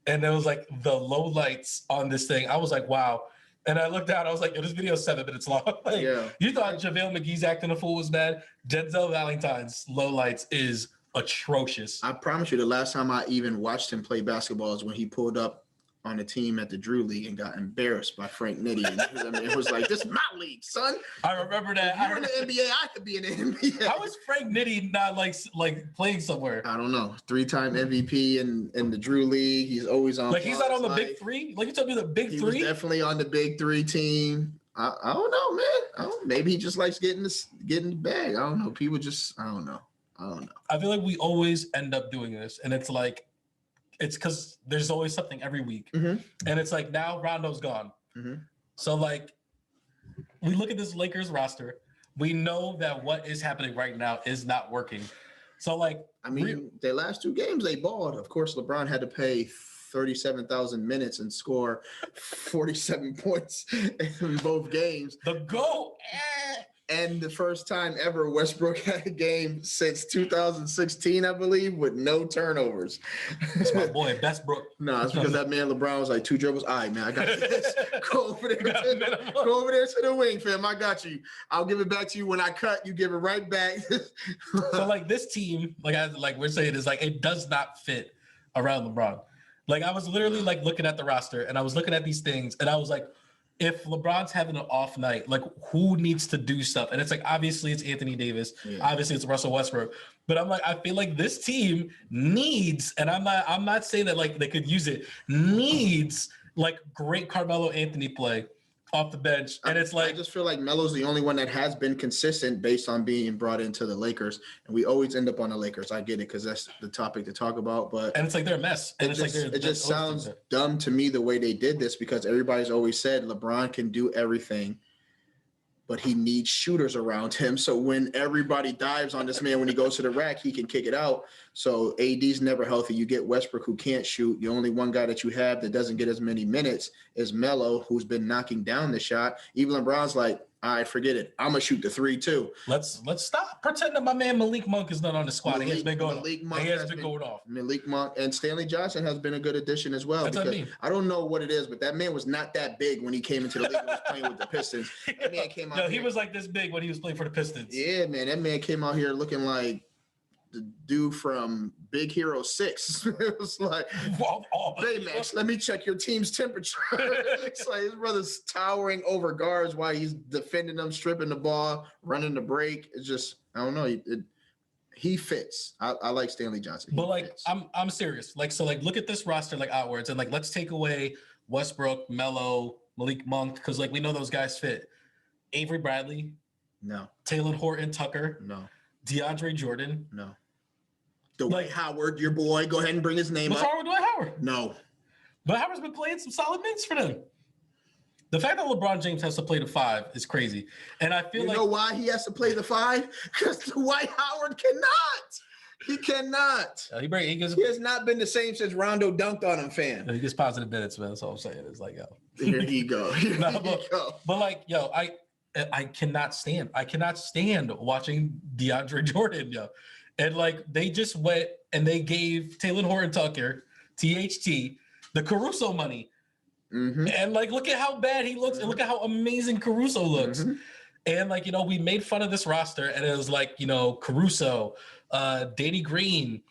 And it was like the low lights on this thing. I was like, wow. And I looked down, I was like, this video is 7 minutes long. Like, you thought JaVale McGee's acting a fool was bad. Denzel Valentine's low lights is atrocious. I promise you, the last time I even watched him play basketball is when he pulled up on a team at the Drew League and got embarrassed by Frank Nitti. I mean, it was like, this is my league, son. I remember that. If you're in the NBA, I could be in the NBA. How is Frank Nitti not like playing somewhere? I don't know. 3-time MVP in the Drew League. He's always on. Like he's not on the big three. Like you told me the big three. He was definitely on the big three team. I don't know, man. Maybe he just likes getting the bag. I don't know. People just I don't know. I feel like we always end up doing this, and it's like. It's because there's always something every week. And it's like now Rondo's gone. So like we look at this Lakers roster. We know that what is happening right now is not working. So like I mean, their last 2 games they balled. Of course, LeBron had to play 37,000 minutes and score 47 points in both games. The GOAT. And the first time ever Westbrook had a game since 2016, I believe, with no turnovers. That's my boy, Westbrook. No, it's because that man LeBron was like 2 dribbles. All right, man, I got this. Go over there to the wing, fam. I got you. I'll give it back to you when I cut. You give it right back. So like this team, like we're saying, is like it does not fit around LeBron. Like I was literally like looking at the roster and I was looking at these things and I was like, if LeBron's having an off night, like who needs to do stuff? And it's like, obviously it's Anthony Davis. Obviously it's Russell Westbrook. But I'm like, I feel like this team needs, and I'm not saying that like they could use it, needs like great Carmelo Anthony play off the bench. And it's like, I just feel like Melo's the only one that has been consistent based on being brought into the Lakers. And we always end up on the Lakers. I get it because that's the topic to talk about. But and it's like they're a mess. And it just sounds dumb to me the way they did this because everybody's always said LeBron can do everything, but he needs shooters around him. So when everybody dives on this man when he goes to the rack, he can kick it out. So AD's never healthy. You get Westbrook who can't shoot. The only one guy that you have that doesn't get as many minutes is Melo, who's been knocking down the shot. Even LeBron's like, all right, forget it. I'm gonna shoot the 3 too. Let's stop pretending my man Malik Monk is not on the squad. He has been going off. Malik Monk and Stanley Johnson has been a good addition as well. That's what I mean. I don't know what it is, but that man was not that big when he came into the league and was playing with the Pistons. That man came out. No, he was like this big when he was playing for the Pistons. Yeah, man, that man came out here looking like the dude from Big Hero 6. It was like, Baymax, let me check your team's temperature. It's like his brother's towering over guards while he's defending them, stripping the ball, running the break. It's just, I don't know. He fits. I like Stanley Johnson. But like, I'm serious. Like, so like, look at this roster like outwards and like, let's take away Westbrook, Melo, Malik Monk, because like we know those guys fit. Avery Bradley, no. Taylor Horton Tucker, no. DeAndre Jordan, no. Dwight Howard, your boy, go ahead and bring his name up. What's wrong with Dwight Howard? No. But Howard's been playing some solid minutes for them. The fact that LeBron James has to play the 5 is crazy. And I feel you know why he has to play the 5? Because Dwight Howard cannot. He cannot. He has not been the same since Rondo dunked on him, fam. He gets positive minutes, man. That's all I'm saying. It's like, yo. Here you go. But like, yo, I cannot stand watching DeAndre Jordan, yo. And like they just went and they gave Taylor Horton Tucker, THT, the Caruso money. And like, look at how bad he looks and look at how amazing Caruso looks. And like, you know, we made fun of this roster and it was like, you know, Caruso, Danny Green,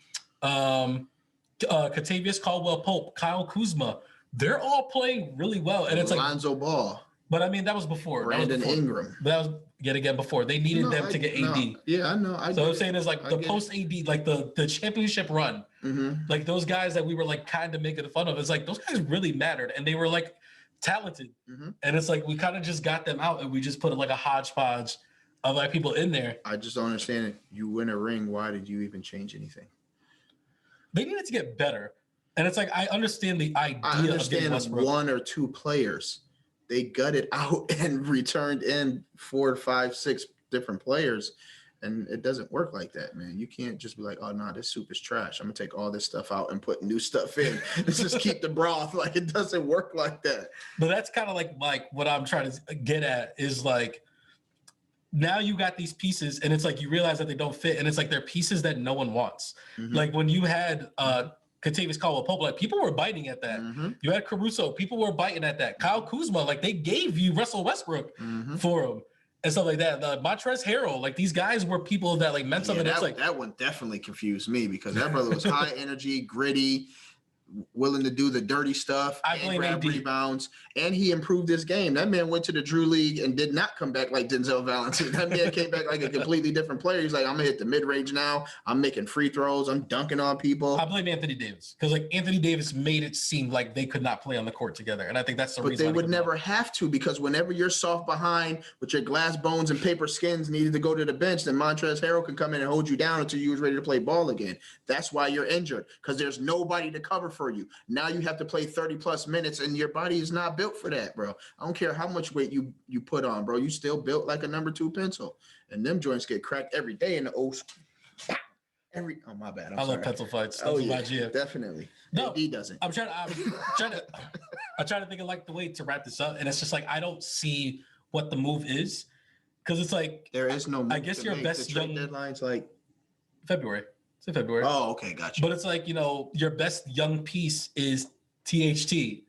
Kentavious Caldwell-Pope, Kyle Kuzma. They're all playing really well. And it's like Lonzo Ball. But I mean, that was before. Brandon Ingram. That was yet again before. They needed them to get AD. No. Yeah, I know. So I'm saying is like the post AD, like the championship run, like those guys that we were like kind of making fun of. It's like those guys really mattered and they were like talented. And it's like we kind of just got them out and we just put like a hodgepodge of like people in there. I just don't understand it. You win a ring. Why did you even change anything? They needed to get better. And it's like, I understand the idea of getting Westbrook. One or two players. They gutted out and returned in 4, 5, 6 different players. And it doesn't work like that, man. You can't just be like, oh, no, this soup is trash. I'm going to take all this stuff out and put new stuff in. Let's just keep the broth. Like, it doesn't work like that. But that's kind of like what I'm trying to get at is like, now you got these pieces and it's like you realize that they don't fit. And it's like they're pieces that no one wants. Mm-hmm. Like when you had Kentavious Caldwell-Pope, like people were biting at that. Mm-hmm. You had Caruso, people were biting at that. Kyle Kuzma, like they gave you Russell Westbrook for him. And stuff like that. Montrezl Harrell, like these guys were people that like meant something. It's like that one definitely confused me because that brother was high energy, gritty, willing to do the dirty stuff, and grab rebounds, and he improved his game. That man went to the Drew League and did not come back like Denzel Valentine. That man came back like a completely different player. He's like, I'm gonna hit the mid-range now. I'm making free throws. I'm dunking on people. I blame Anthony Davis because like Anthony Davis made it seem like they could not play on the court together, and I think that's the reason. But they would never have to because whenever you're soft behind with your glass bones and paper skins needed to go to the bench, then Montrezl Harrell can come in and hold you down until you was ready to play ball again. That's why you're injured because there's nobody to cover for you. Now you have to play 30+ minutes and your body is not built for that, bro. I don't care how much weight you put on, bro. You still built like a number 2 pencil. And them joints get cracked every day in the old school. Oh, my bad. I love pencil fights. Oh, yeah, definitely. No, he doesn't. I'm trying to think of like the way to wrap this up. And it's just like, I don't see what the move is. Cause it's like, there is no move. I guess your best young deadline's like February. It's in February. Oh, okay. Gotcha. But it's like, your best young piece is THT.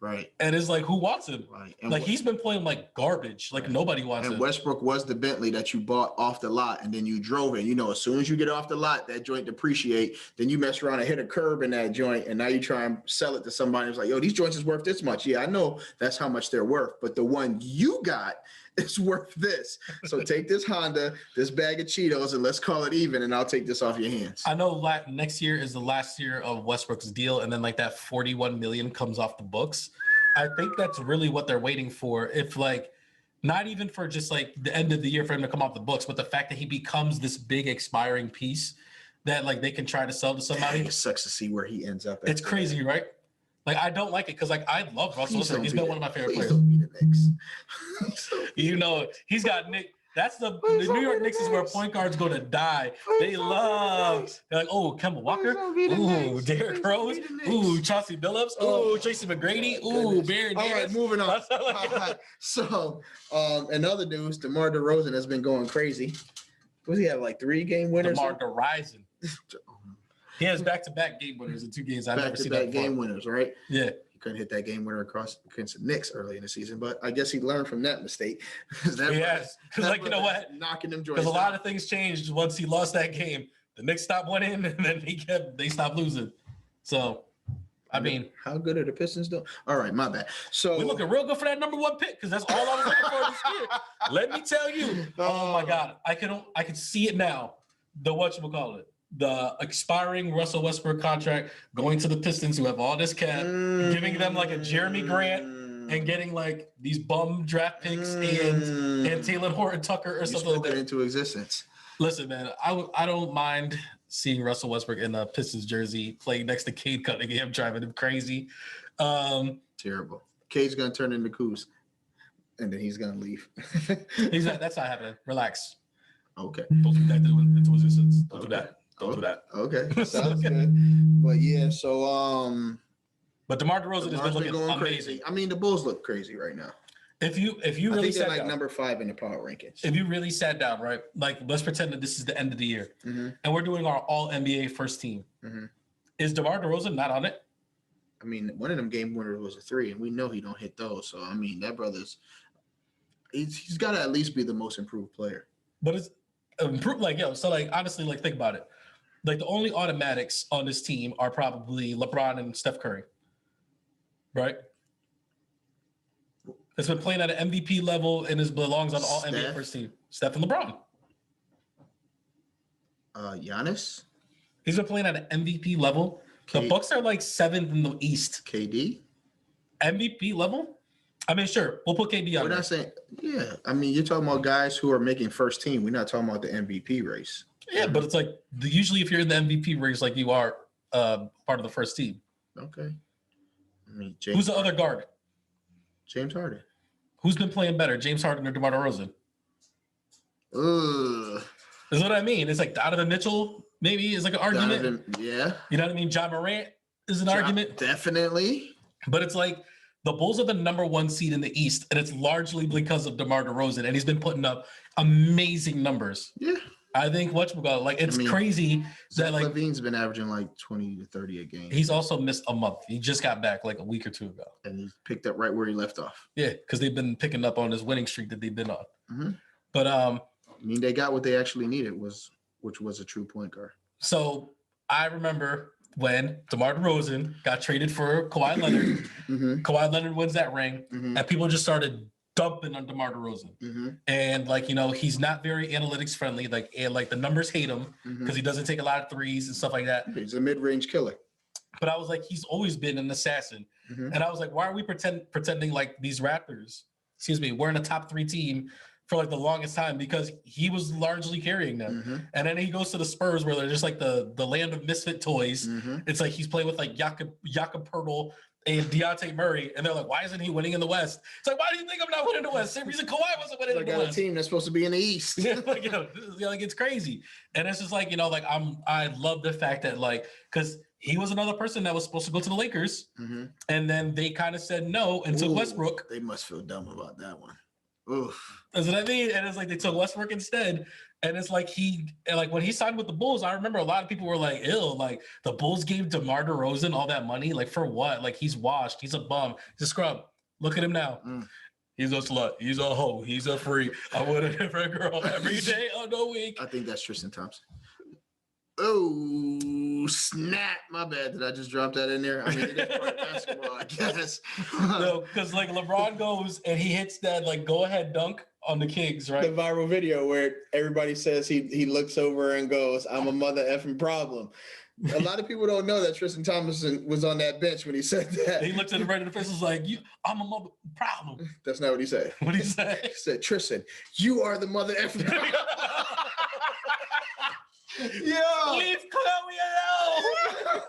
Right. And it's like, who wants him? Right. And like, he's been playing like garbage. Like, nobody wants him. And Westbrook was the Bentley that you bought off the lot, and then you drove it. As soon as you get off the lot, that joint depreciate. Then you mess around and hit a curb in that joint, and now you try and sell it to somebody who's like, yo, these joints is worth this much. Yeah, I know that's how much they're worth. But the one you got is worth this. So take this Honda, this bag of Cheetos, and let's call it even, and I'll take this off your hands. I know next year is the last year of Westbrook's deal, and then like that $41 million comes off the books. I think that's really what they're waiting for. If like, not even for just like the end of the year for him to come off the books, but the fact that he becomes this big expiring piece that like they can try to sell to somebody. It sucks to see where he ends up. It's crazy, right? Like, I don't like it because like I love Russell Westbrook. He's been one of my favorite players. Don't be the Knicks. He's got Nick. That's the New York Knicks is where point guards go to die. They're like, oh, Kemba Walker. Ooh, Derrick Rose. Ooh, Chauncey Billups. Ooh, Tracy McGrady. Ooh, Barry. All right, moving on. So, in other news, DeMar DeRozan has been going crazy. What does he have, like 3 game winners? DeMar DeRozan. He has back-to-back game winners in 2 games. I've never seen that before. Game winners, right? Yeah. Couldn't hit that game winner against the Knicks early in the season, but I guess he learned from that mistake. Yes, because like, you know what? Knocking them joints. Because a lot of things changed once he lost that game. The Knicks stopped winning, and then they stopped losing. So, I mean, how good are the Pistons doing? All right, my bad. So we're looking real good for that number 1 pick because that's all I was looking for this year. Let me tell you. Oh my God, I can see it now. The expiring Russell Westbrook contract going to the Pistons who have all this cap, giving them like a Jeremy Grant and getting like these bum draft picks and Taylor Horton Tucker or something like that into existence. Listen, man, I don't mind seeing Russell Westbrook in a Pistons jersey playing next to Cade Cunningham, driving him crazy. Terrible. Cade's gonna turn into Kuz, and then he's gonna leave. That's not happening. Relax. Okay. Don't do that to existence. Don't do that. Don't do that. Okay, sounds good. But yeah, so but DeMar Derozan has been looking going amazing. Crazy. I mean, the Bulls look crazy right now. If you I really think they're sat down, number 5 in the power rankings. if you really sat down, right? Like, let's pretend that this is the end of the year, and we're doing our All NBA first team. Is DeMar DeRozan not on it? I mean, one of them game winners was a 3, and we know he don't hit those. So I mean, that brother's he's got to at least be the most improved player. But it's improved, like so like honestly, like think about it. Like the only automatics on this team are probably LeBron and Steph Curry, right? It's been playing at an MVP level and belongs on the All NBA first team. Steph and LeBron. Giannis. He's been playing at an MVP level. The Bucks are like 7th in the East. KD. MVP level. I mean, sure, we'll put KD on. We're not saying, yeah. I mean, you're talking about guys who are making first team. We're not talking about the MVP race. Yeah, but it's like usually if you're in the MVP race, like you are, part of the first team. Okay. I mean, Who's the other guard? James Harden. Who's been playing better, James Harden or DeMar DeRozan? Ugh. That's what I mean. It's like Donovan Mitchell maybe is like an argument. Yeah. You know what I mean? John Morant is an argument. Definitely. But it's like the Bulls are the number 1 seed in the East, and it's largely because of DeMar DeRozan, and he's been putting up amazing numbers. Yeah. I think it's crazy that like Levine's been averaging like 20 to 30 a game. He's also missed a month. He just got back like a week or 2 ago. And he picked up right where he left off. Yeah, because they've been picking up on this winning streak that they've been on. Mm-hmm. But I mean, they got what they actually needed, which was a true point guard. So I remember when DeMar DeRozan got traded for Kawhi Leonard. Mm-hmm. Kawhi Leonard wins that ring, Mm-hmm. and people just started dumping on DeMar DeRozan. Mm-hmm. And like, he's not very analytics friendly. Like the numbers hate him because he doesn't take a lot of threes and stuff like that. He's a mid-range killer. But I was like, he's always been an assassin. Mm-hmm. And I was like, why are we pretending like these Raptors, we're in a top 3 team for like the longest time, because he was largely carrying them. Mm-hmm. And then he goes to the Spurs where they're just like the land of misfit toys. Mm-hmm. It's like he's playing with like Jakob Poeltl and Dejounte Murray, and they're like, why isn't he winning in the West? It's like, why do you think I'm not winning in the West? Same reason Kawhi wasn't winning in the West. A team that's supposed to be in the East. Like, like it's crazy. And it's just like, I love the fact that like, because he was another person that was supposed to go to the Lakers, and then they kind of said no and took Westbrook. They must feel dumb about that one. Oof. That's what I mean. And it's like they took Westbrook instead. And it's like when he signed with the Bulls, I remember a lot of people were like, ill, like the Bulls gave DeMar DeRozan all that money. Like for what? Like he's washed. He's a bum. He's a scrub. Look at him now. He's a slut. He's a hoe. He's a freak. I want a different girl every day of the week. I think that's Tristan Thompson. Oh, snap. My bad. Did I just drop that in there? I mean, it is part of basketball, I guess. No, because like LeBron goes and he hits that like go-ahead dunk on the Kings, right? The viral video where everybody says he looks over and goes, I'm a mother effing problem. A lot of people don't know that Tristan Thompson was on that bench when he said that. He looked at the right in the face and was like, I'm a mother problem. That's not what he said. What did he say? He said, Tristan, you are the mother effing problem. Yo! Leave Chloe alone!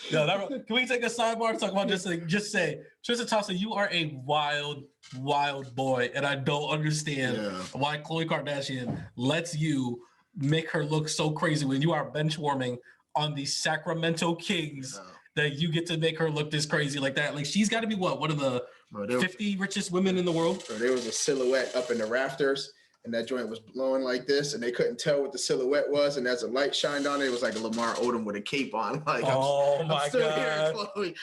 Yo, can we take a sidebar and talk about just say, Tristan Thompson, you are a wild, wild boy, and I don't understand why Khloe Kardashian lets you make her look so crazy when you are bench warming on the Sacramento Kings that you get to make her look this crazy like that. Like she's got to be one of the 50 richest women in the world. There was a silhouette up in the rafters. And that joint was blowing like this, and they couldn't tell what the silhouette was. And as the light shined on it, it was like a Lamar Odom with a cape on. Like, I'm still here, Chloe.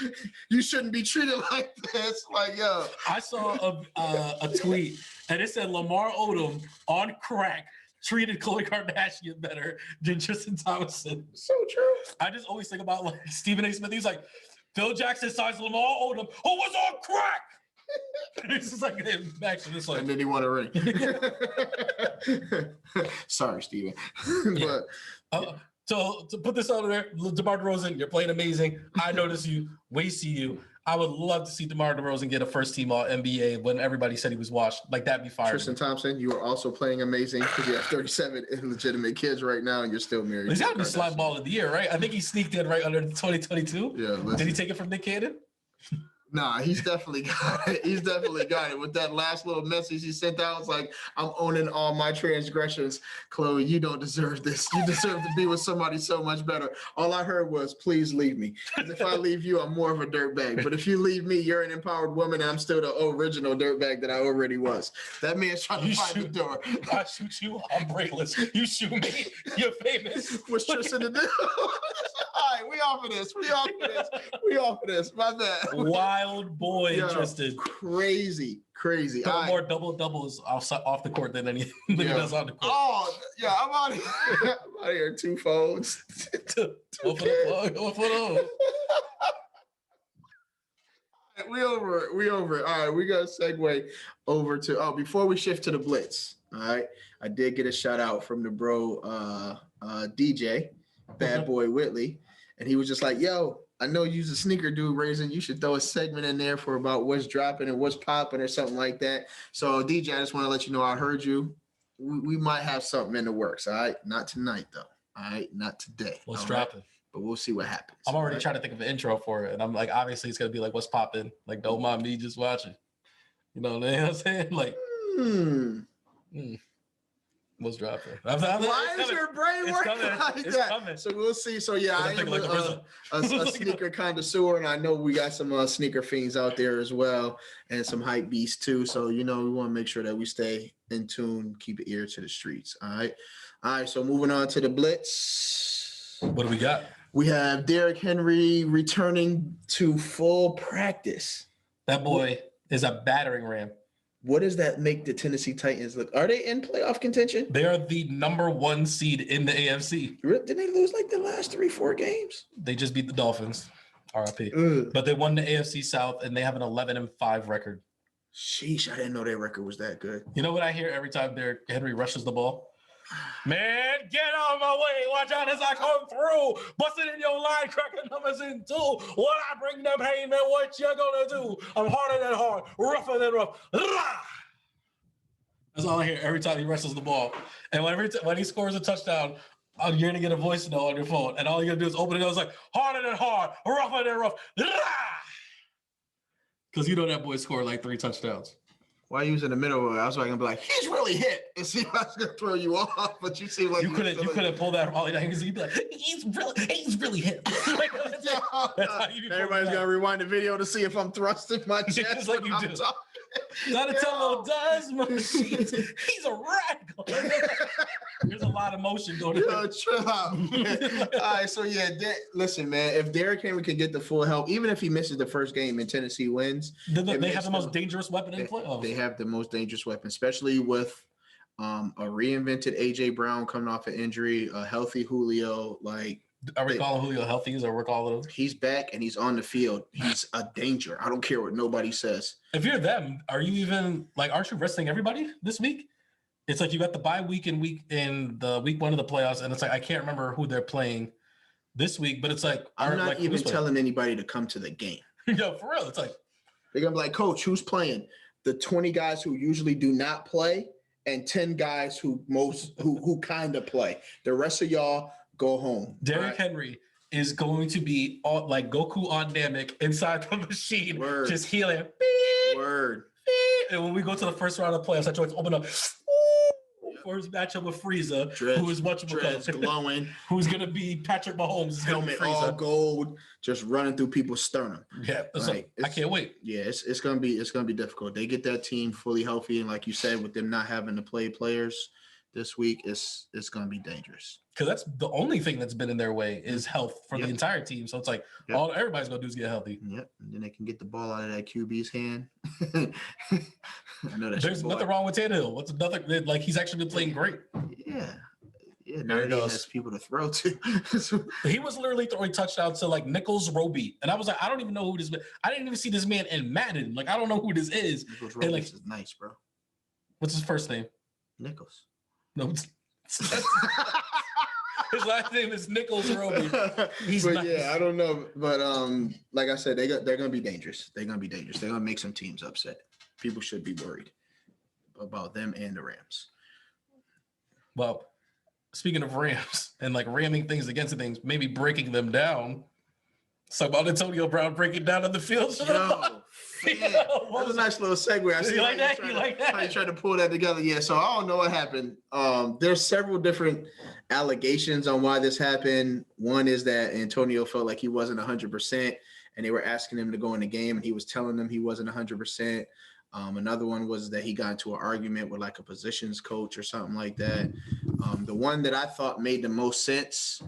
You shouldn't be treated like this. Like, yo. I saw a tweet, and it said Lamar Odom on crack treated Khloe Kardashian better than Tristan Thompson. So true. I just always think about like Stephen A. Smith. He's like, Phil Jackson signs Lamar Odom, who was on crack. It's just like back to this, like, and then he won a ring. Sorry, Steven. Yeah. But so to put this out there, DeMar DeRozan, you're playing amazing. I notice you. We see you. I would love to see DeMar DeRozan get a first team All NBA when everybody said he was washed. Like that'd be fire. Tristan Thompson, you are also playing amazing because you have 37 illegitimate kids right now, and you're still married. He's got to be slime ball of the year, right? I think he sneaked in right under 2022. Yeah. Listen. Did he take it from Nick Cannon? Nah, he's definitely got it. He's definitely got it. With that last little message he sent out, it's like, I'm owning all my transgressions. Chloe, you don't deserve this. You deserve to be with somebody so much better. All I heard was, please leave me. Because if I leave you, I'm more of a dirtbag. But if you leave me, you're an empowered woman, and I'm still the original dirtbag that I already was. That man's trying to find the door. I shoot you, I'm brainless. You shoot me, you're famous. What's Tristan to do? All right, we off of this. We off of this. My bad. Wild boy, Tristan. Crazy. Got more doubles off the court than anything he does on the court. Oh, yeah, I'm out of here. I'm out of here. 2 phones. Go for the We over it. All right, we got to segue over to, before we shift to the Blitz, all right, I did get a shout out from the bro DJ, Bad Boy Whitley, and he was just like, yo, I know you's a sneaker dude, Raisin. You should throw a segment in there for about what's dropping and what's popping or something like that. So, DJ, I just want to let you know I heard you. We might have something in the works, all right? Not tonight, though, all right? Not today. What's dropping? but we'll see what happens. I'm already trying to think of an intro for it, and I'm like, obviously it's gonna be like, "What's poppin'?" Like, don't mind me just watching. You know what I'm saying? Like, what's dropping? Why is your brain working like that? Coming. So we'll see. So yeah, I am a sneaker connoisseur, and I know we got some sneaker fiends out there as well, and some hype beasts too. So we want to make sure that we stay in tune, keep an ear to the streets. All right. So moving on to the Blitz. What do we got? We have Derrick Henry returning to full practice. That boy is a battering ram. What does that make the Tennessee Titans look? Are they in playoff contention? They are the number 1 seed in the AFC. Did they lose like the last 3-4 games? They just beat the Dolphins. RIP. But they won the AFC South, and they have an 11-5 record. Sheesh, I didn't know their record was that good. You know what I hear every time Derrick Henry rushes the ball? Man, get out of my way. Watch out as I come through. Bust it in your line, cracking numbers in two. When I bring the pain, man, what you gonna do? I'm harder than hard, rougher than rough. That's all I hear every time he rushes the ball. And when he scores a touchdown, you're gonna get a voice note on your phone, and all you're gonna do is open it up. It's like harder than hard, rougher than rough. Because you know that boy scored like 3 touchdowns. Why you was in the middle of it? I was gonna be like, he's really hit, and see if I was gonna throw you off, but you seem like you couldn't pull that from all the time because you'd be like, he's really hit. Like, that's how you everybody's gonna rewind the video to see if I'm thrusting my chest. Just like you do. Gotta tell Desmond, he's a radical. There's a lot of motion going on. Chill out. All right, so yeah, listen, man. If Derrick Henry can get the full help, even if he misses the first game and Tennessee wins, they have the most dangerous weapon in the playoffs. They have the most dangerous weapon, especially with a reinvented AJ Brown coming off an injury, a healthy Julio. Like, are we calling Julio healthy? Is that what we're calling him? He's back and he's on the field. He's a danger. I don't care what nobody says. If you're them, aren't you resting everybody this week? It's like you got the bye week in the week 1 of the playoffs, and it's like I can't remember who they're playing this week, but it's like I'm not even telling anybody to come to the game. Yo, for real, it's like they're gonna be like, Coach, who's playing? The 20 guys who usually do not play, and 10 guys who kind of play. The rest of y'all go home. Derrick Henry is going to be like Goku on Namek inside the machine, just healing. Word. And when we go to the first round of playoffs, I try to open up for his matchup with Frieza, who is much glowing, who's gonna be Patrick Mahomes' helmet all gold, just running through people's sternum. Yeah, I can't wait. Yeah, it's gonna be difficult. They get that team fully healthy, and like you said, with them not having to play players this week, it's gonna be dangerous. Because that's the only thing that's been in their way is health for the entire team. So it's like all everybody's gonna do is get healthy. Yep, and then they can get the ball out of that QB's hand. I know that. There's nothing wrong with Tannehill. What's another? Like he's actually been playing great. Yeah. Now he has people to throw to. He was literally throwing touchdowns to like Nichols Roby, and I was like, I don't even know who this. I didn't even see this man in Madden. Like I don't know who this is. Nichols Roby is nice, bro. What's his first name? Nichols. No, his last name is Nichols Roby. He's but nice. Yeah, I don't know, but like I said, they're gonna be dangerous. They're gonna be dangerous. They're gonna make some teams upset. People should be worried about them and the Rams. Well, speaking of Rams and like ramming things against things, maybe breaking them down. So about Antonio Brown breaking down on the field. That was a nice little segue. I see you like that? How you trying to pull that together. Yeah, so I don't know what happened. There's several different allegations on why this happened. One is that Antonio felt like he wasn't 100%, and they were asking him to go in the game, and he was telling them he wasn't 100%. Another one was that he got into an argument with like a positions coach or something like that. The one that I thought made the most sense,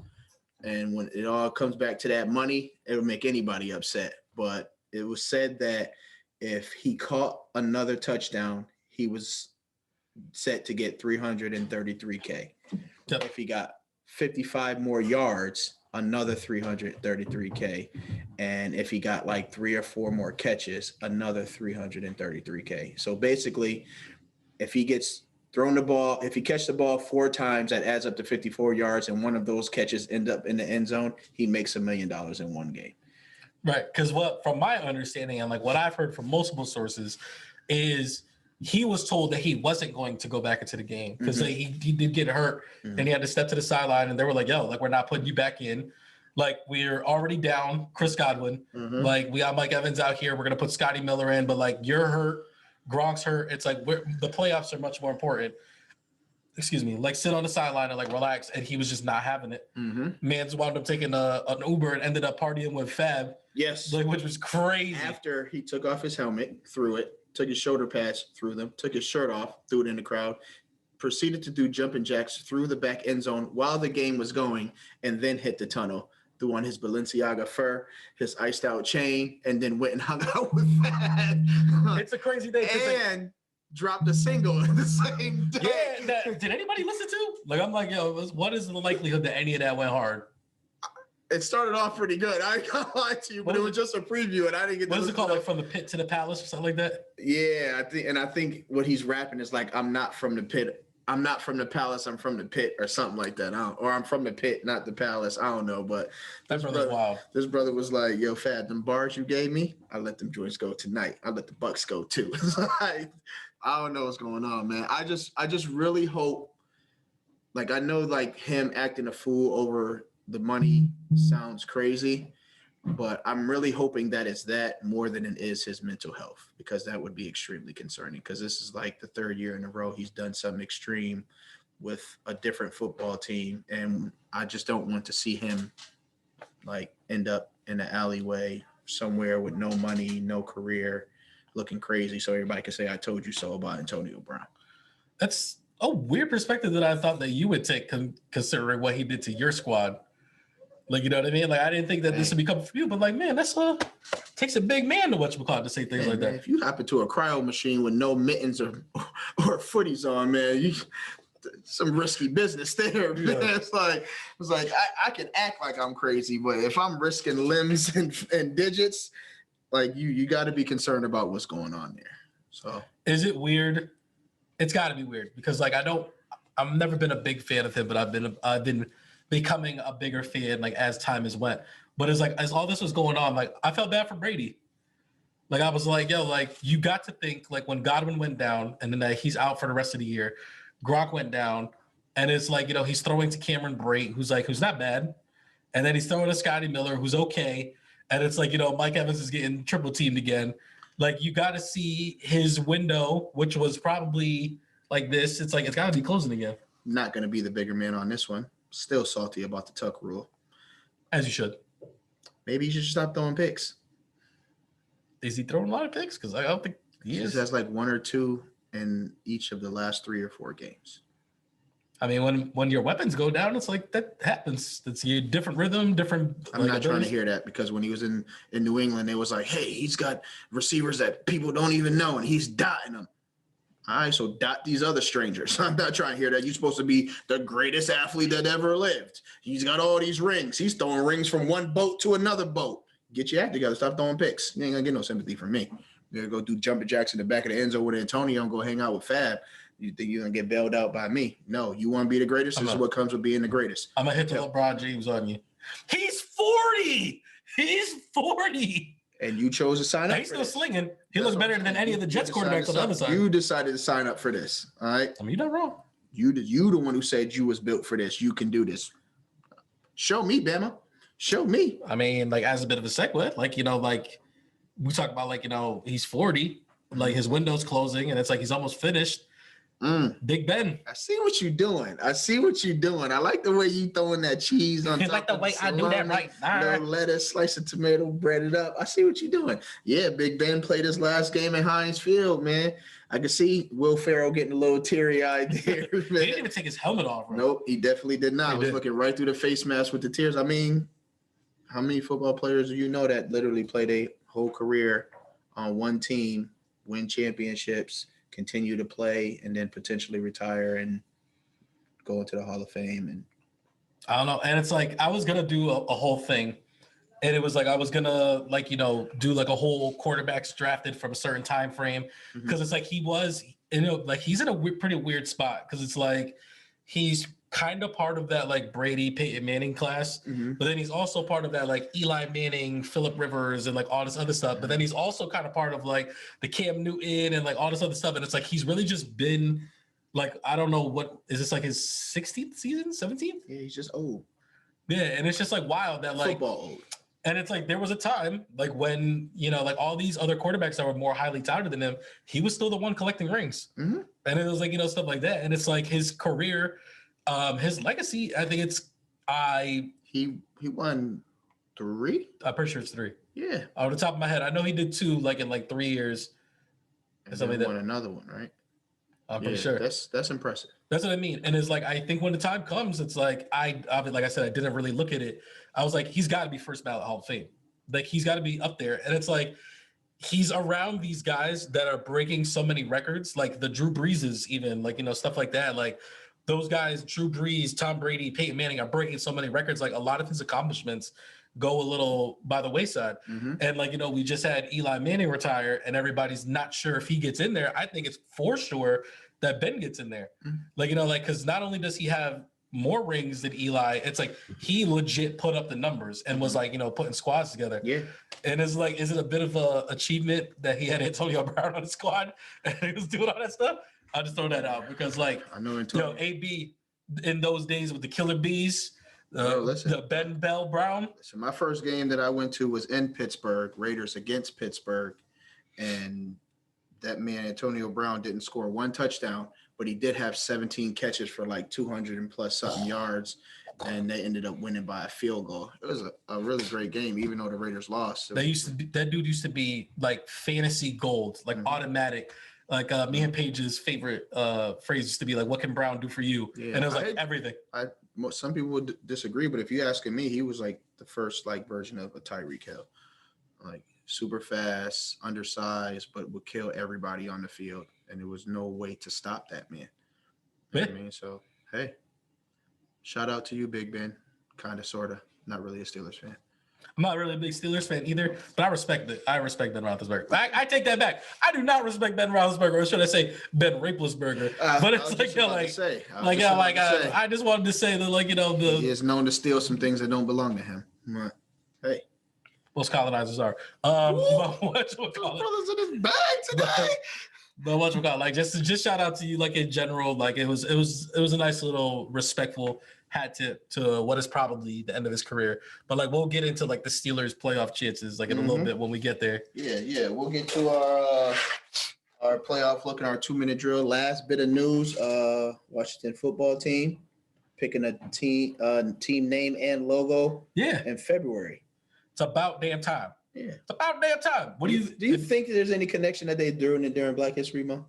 and when it all comes back to that money, it would make anybody upset. But it was said that if he caught another touchdown, he was set to get $333K. Yep. If he got 55 more yards, another $333K. And if he got like 3 or 4 more catches, another $333K. So basically, if he gets thrown the ball, if he catches the ball 4 times, that adds up to 54 yards, and one of those catches end up in the end zone, he makes $1 million in one game. Right, because from my understanding and like what I've heard from multiple sources is he was told that he wasn't going to go back into the game because he did get hurt and he had to step to the sideline, and they were like, yo, like we're not putting you back in. Like, we're already down Chris Godwin. Like, we got Mike Evans out here. We're going to put Scotty Miller in, but, like, you're hurt. Gronk's hurt. It's like the playoffs are much more important. Excuse me. Like, sit on the sideline and, like, relax. And he was just not having it. Mans wound up taking an Uber and ended up partying with Fab. Yes. Like, which was crazy. After he took off his helmet, threw it, took his shoulder pads, threw them, took his shirt off, threw it in the crowd, proceeded to do jumping jacks through the back end zone while the game was going, and then hit the tunnel. Threw on his Balenciaga fur, his iced out chain, and then went and hung out with that. It's a crazy day. And dropped a single the same day. Yeah. Did anybody listen to? Like, I'm like, yo, what is the likelihood that any of that went hard? It started off pretty good. I ain't gonna lie to you, but it was just a preview, and I didn't get. What is it called? Like, from the pit to the palace or something like that? Yeah, I think what he's rapping is like, I'm not from the pit. I'm not from the palace. I'm from the pit, or something like that. Or I'm from the pit, not the palace. I don't know, but that brother's wild. This brother was like, "Yo, Fat, them bars you gave me, I let them joints go tonight. I let the Bucks go too." Like, I don't know what's going on, man. I just really hope. Like, I know, like, him acting a fool over the money sounds crazy, but I'm really hoping that it's that more than it is his mental health, because that would be extremely concerning, because this is like the third year in a row he's done something extreme with a different football team, and I just don't want to see him like end up in an alleyway somewhere with no money, no career, looking crazy so everybody can say I told you so about Antonio Brown. That's a weird perspective that I thought that you would take, considering what he did to your squad. Like, you know what I mean? Like, I didn't think that this would be coming from you, but like, man, that's takes a big man to whatchamacallit to say things like that. If you hop into a cryo machine with no mittens or footies on, man, some risky business there. Man. Yeah. It's like I can act like I'm crazy, but if I'm risking limbs and digits, like you got to be concerned about what's going on there. So, is it weird? It's got to be weird, because like I've never been a big fan of him, but I've been becoming a bigger fan like as time has went. But it's like, as all this was going on, like I felt bad for Brady. Like, I was like, yo, like, you got to think, like, when Godwin went down and then like, he's out for the rest of the year, Gronk went down, and it's like, you know, he's throwing to Cameron Brate, who's not bad, and then he's throwing to Scotty Miller, who's okay, and it's like, you know, Mike Evans is getting triple teamed again. Like, you got to see his window, which was probably like this. It's like, it's got to be closing again. Not going to be the bigger man on this one. Still salty about the Tuck rule. As you should. Maybe you should stop throwing picks. Is he throwing a lot of picks? Because I don't think he is. He has like one or two in each of the last 3 or 4 games. I mean, when your weapons go down, it's like that happens. It's a different rhythm, different. I'm not trying to hear that, because when he was in New England, it was like, hey, he's got receivers that people don't even know, and he's dotting them. All right, so dot these other strangers. I'm not trying to hear that. You're supposed to be the greatest athlete that ever lived. He's got all these rings. He's throwing rings from one boat to another boat. Get your act together. Stop throwing picks. You ain't going to get no sympathy from me. You're going to go do jumping jacks in the back of the end zone with Antonio and go hang out with Fab. You think you're going to get bailed out by me? No, you want to be the greatest? This is what comes with being the greatest. I'm going to hit the LeBron James on you. He's 40. He's 40. And you chose to sign up. He's still slinging. He looks better than any of the Jets quarterbacks on the other side. You decided to sign up for this. All right. I mean, you're not wrong. You the one who said you was built for this. You can do this. Show me, Bama. Show me. I mean, like, as a bit of a segue, like, you know, like we talk about, like, you know, he's 40, like his window's closing, and it's like he's almost finished. Big Ben. I see what you're doing. I like the way you throwing that cheese on top. Like the way I do that right now. No lettuce, slice of tomato, bread it up. I see what you're doing. Yeah, Big Ben played his last game at Heinz Field, man. I can see Will Ferrell getting a little teary-eyed there. He didn't even take his helmet off, bro. Nope, he definitely did not. I was looking right through the face mask with the tears. I mean, how many football players do you know that literally played a whole career on one team, win championships, continue to play, and then potentially retire and go into the Hall of Fame? And I don't know. And it's like, I was going to do a whole thing. And it was like, I was going to, like, you know, do like a whole quarterbacks drafted from a certain time frame. Because it's like, he was, you know, like, he's in a pretty weird spot. Because it's like, he's kind of part of that, like, Brady, Peyton Manning class. But then he's also part of that, like, Eli Manning, Phillip Rivers, and like all this other stuff. But then he's also kind of part of like the Cam Newton and like all this other stuff. And it's like, he's really just been like, I don't know what, is this like his 16th season, 17th? yeah, he's just old. Yeah, and it's just like wild that like Football old. And it's like there was a time like when, like all these other quarterbacks that were more highly touted than him, he was still the one collecting rings. Mm-hmm. And it was like, stuff like that. And it's like his career, his legacy, I think it's he won 3. I'm pretty sure it's 3. Yeah. Off the top of my head. I know he did 2 like in like 3 years. And then won another one, right? I'm pretty sure. That's impressive. That's what I mean. And it's like, I think when the time comes, it's like, like I said, I didn't really look at it. I was like, he's got to be first ballot Hall of Fame. Like, he's got to be up there. And it's like, he's around these guys that are breaking so many records, like the Drew Breeses, even, like, stuff like that. Like, those guys, Drew Brees, Tom Brady, Peyton Manning, are breaking so many records. Like, a lot of his accomplishments go a little by the wayside. Mm-hmm. And like, we just had Eli Manning retire, and everybody's not sure if he gets in there. I think it's for sure that Ben gets in there. Mm-hmm. Like, because not only does he have more rings than Eli, it's like he legit put up the numbers and was like, putting squads together. Yeah. And it's like, is it a bit of a achievement that he had Antonio Brown on the squad and he was doing all that stuff? I'll just throw that out because, like, I know Antonio. AB in those days with the Killer Bees, listen, the Ben Bell Brown. So my first game that I went to was in Pittsburgh, Raiders against Pittsburgh, and that man Antonio Brown didn't score 1 touchdown, but he did have 17 catches for like 200 and plus something yards, and they ended up winning by a field goal. It was a really great game, even though the Raiders lost. That dude used to be like fantasy gold, like automatic. Like me and Paige's favorite phrase used to be like, "What can Brown do for you?" Yeah, and it was like everything. Some people would disagree, but if you're asking me, he was like the first like version of a Tyreek Hill, like super fast, undersized, but would kill everybody on the field, and there was no way to stop that man. You know what I mean? So hey, shout out to you, Big Ben. Kind of, sorta. Not really a Steelers fan. I'm not really a big Steelers fan either, but I respect it. I respect Ben Roethlisberger. I take that back. I do not respect Ben Roethlisberger, or should I say Ben Raplesberger? But it's like, I just wanted to say that, like, he is known to steal some things that don't belong to him. But, hey, most colonizers are. But brothers in his bag today. But what you got? Like, just shout out to you, like, in general. Like, it was a nice little respectful hat tip to what is probably the end of his career. But like, we'll get into like the Steelers playoff chances like in a little bit when we get there. Yeah. We'll get to our playoff look and our 2-minute drill. Last bit of news: Washington football team picking a team name and logo. Yeah, in February. It's about damn time. Yeah, it's about damn time. What do you think there's any connection that they during Black History Month?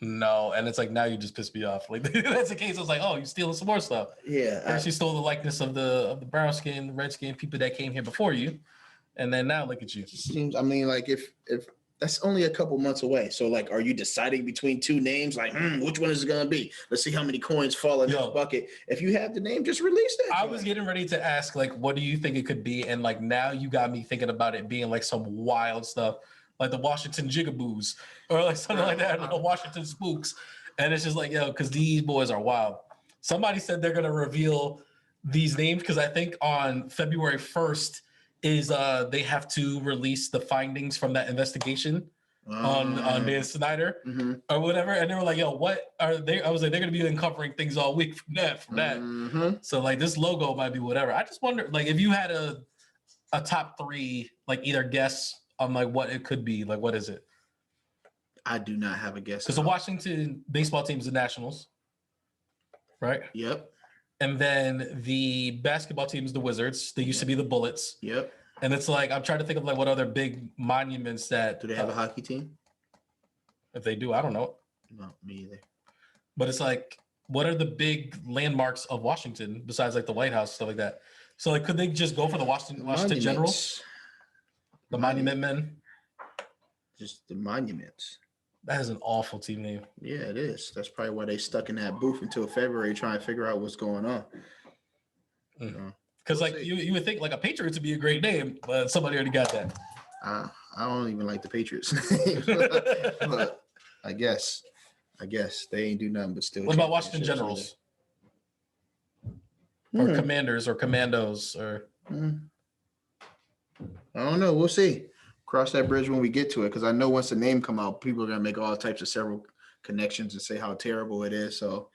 No, and it's like, now you just pissed me off. Like, that's the case. I was like, oh, you stealing some more stuff. Yeah. First you stole the likeness of the brown skin, the red skin people that came here before you, and then now look at you. Seems, I mean, like if that's only a couple months away. So like, are you deciding between 2 names? Like, which one is it gonna be? Let's see how many coins fall in the bucket. If you have the name, just release it. I was getting ready to ask, like, what do you think it could be? And like, now you got me thinking about it being like some wild stuff, like the Washington Jigaboos or like something like that, or the Washington Spooks. And it's just like, because these boys are wild. Somebody said they're gonna reveal these names because I think on February 1st is they have to release the findings from that investigation on Dan Snyder or whatever. And they were like, what are they? I was like, they're gonna be uncovering things all week from that. So like, this logo might be whatever. I just wonder, like, if you had a top 3, like, either guess on like what it could be, like, what is it? I do not have a guess. Because the Washington baseball team is the Nationals, right? Yep. And then the basketball team is the Wizards. They used to be the Bullets. Yep. And it's like, I'm trying to think of like what other big monuments that. Do they have a hockey team? If they do, I don't know. No, me either. But it's like, what are the big landmarks of Washington besides like the White House, stuff like that? So like, could they just go for the Washington Generals? The Monument Men? Just the Monuments. That is an awful team name. Yeah, it is. That's probably why they stuck in that booth until February trying to figure out what's going on. Because like you would think like a Patriots would be a great name, but somebody already got that. I don't even like the Patriots but I guess they ain't do nothing but still. What about Washington Generals? Or Commanders or Commandos or I don't know. We'll see. Cross that bridge when we get to it, because I know once the name come out, people are gonna make all types of several connections and say how terrible it is. So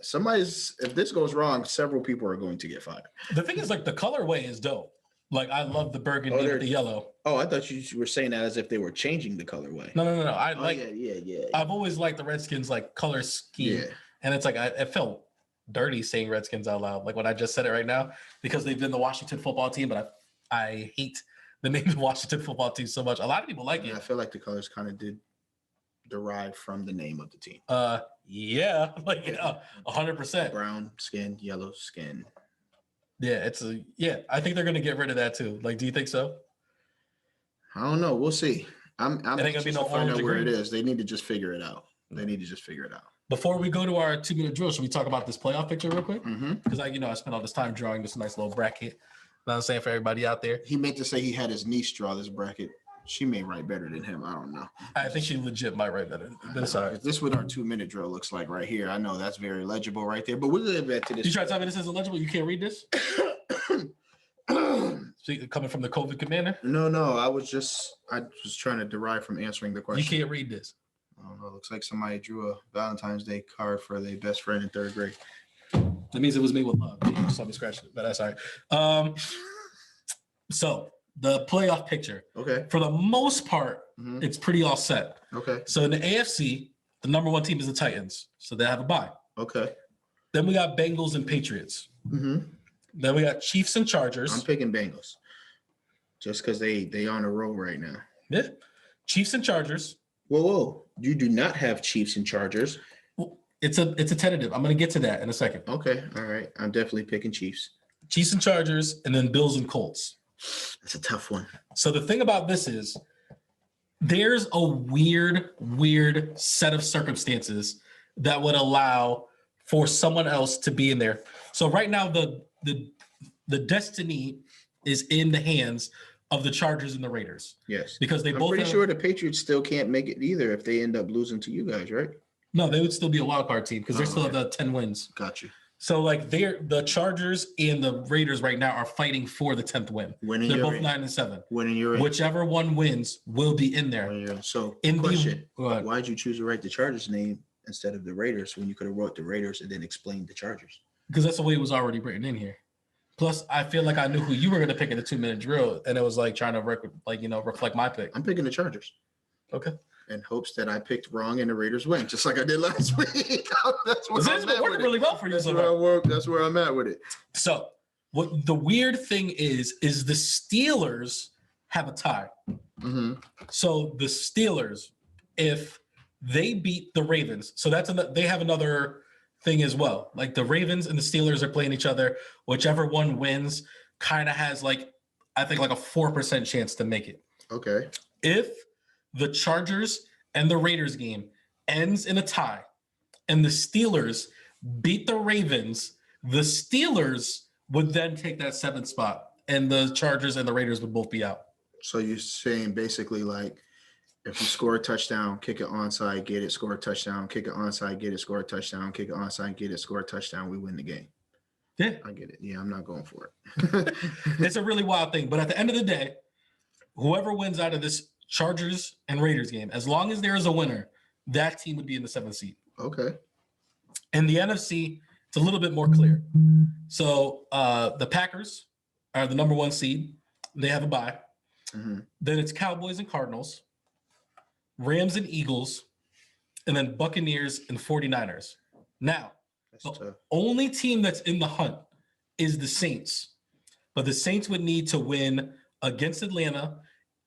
somebody's, if this goes wrong, several people are going to get fired. The thing is, like, the colorway is dope. Like, I love the burgundy with the yellow. Oh, I thought you were saying that as if they were changing the colorway. No. Yeah. I've always liked the Redskins like color scheme, and it's like it felt dirty saying Redskins out loud, like when I just said it right now, because they've been the Washington football team, but I hate the name of the Washington football team so much. A lot of people like it. I feel like the colors kind of did derive from the name of the team. 100%. Brown skin, yellow skin. Yeah, I think they're gonna get rid of that too. Like, do you think so? I don't know. We'll see. I'm anxious to find out where it is. They need to just figure it out. Before we go to our 2-minute drill, should we talk about this playoff picture real quick? Because I spent all this time drawing this nice little bracket. You know what I'm saying, for everybody out there. He meant to say he had his niece draw this bracket. She may write better than him. I don't know. I think she legit might write better. That's all right. This is what our 2-minute drill looks like right here. I know that's very legible right there, but we'll get back to this. You try to tell me this isn't legible? You can't read this? So coming from the COVID commander? No. I was trying to derive from answering the question. You can't read this. I don't know. It looks like somebody drew a Valentine's Day card for their best friend in 3rd grade. That means it was made with love. You just saw me scratch it, but that's all right. So the playoff picture. Okay. For the most part, it's pretty all set. Okay. So in the AFC, the number 1 team is the Titans. So they have a bye. Okay. Then we got Bengals and Patriots. Then we got Chiefs and Chargers. I'm picking Bengals. Just because they on a roll right now. Yeah. Chiefs and Chargers. Whoa. You do not have Chiefs and Chargers. Well, it's a tentative. I'm going to get to that in a second. Okay. All right. I'm definitely picking Chiefs. Chiefs and Chargers, and then Bills and Colts. That's a tough one. So the thing about this is there's a weird set of circumstances that would allow for someone else to be in there. So right now, the destiny is in the hands of the Chargers and the Raiders. Yes. Because I'm pretty sure the Patriots still can't make it either if they end up losing to you guys, right? No, they would still be a wild card team because they still have the 10 wins. Got you. So like the Chargers and the Raiders right now are fighting for the 10th win. They're both 9-7. Whichever one wins will be in there. So question, why'd you choose to write the Chargers name instead of the Raiders when you could have wrote the Raiders and then explained the Chargers? Because that's the way it was already written in here. Plus, I feel like I knew who you were going to pick in the 2-minute drill, and it was like trying to reflect my pick. I'm picking the Chargers. Okay. In hopes that I picked wrong and the Raiders win, just like I did last week. That's where it's been working really well for you. That's where I'm at with it. So, what the weird thing is the Steelers have a tie. So the Steelers, if they beat the Ravens, so they have another thing as well. Like the Ravens and the Steelers are playing each other. Whichever one wins kind of has I think a 4% chance to make it. Okay. If the Chargers and the Raiders game ends in a tie and the Steelers beat the Ravens, the Steelers would then take that 7th spot and the Chargers and the Raiders would both be out. So you're saying basically if you score a touchdown, kick it onside, get it, score a touchdown, kick it onside, get it, score a touchdown, kick it onside, get it, score a touchdown, we win the game. Yeah. I get it. Yeah, I'm not going for it. It's a really wild thing. But at the end of the day, whoever wins out of this Chargers and Raiders game, as long as there is a winner, that team would be in the 7th seed. Okay. In the NFC, it's a little bit more clear. So the Packers are the number 1 seed. They have a bye. Then it's Cowboys and Cardinals, Rams and Eagles, and then Buccaneers and 49ers. Now, the only team that's in the hunt is the Saints. But the Saints would need to win against Atlanta,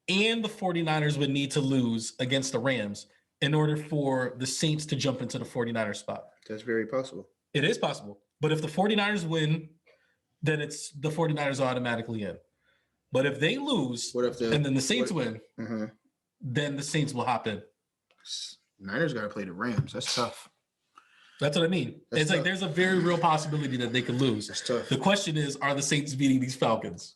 and the 49ers would need to lose against the Rams in order for the Saints to jump into the 49ers spot. That's very possible. It is possible. But if the 49ers win, then it's the 49ers automatically in. But if they lose and then the Saints win, then the Saints will hop in. Niners got to play the Rams. That's tough. That's what I mean. It's tough. There's a very real possibility that they could lose. That's tough. The question is, are the Saints beating these Falcons?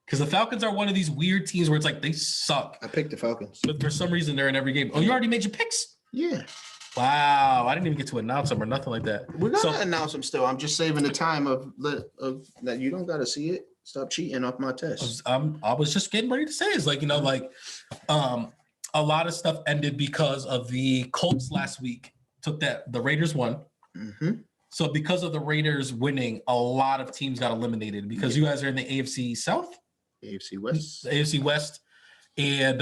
Because the Falcons are one of these weird teams where it's they suck. I picked the Falcons. But for some reason, they're in every game. Oh, you already made your picks? Yeah. Wow. I didn't even get to announce them or nothing like that. We're going to announce them still. I'm just saving the time of that you don't got to see it. Stop cheating off my test. I was just getting ready to say is a lot of stuff ended because of the Colts last week. The Raiders won. So because of the Raiders winning, a lot of teams got eliminated because you guys are in the AFC South, AFC West, the AFC West, and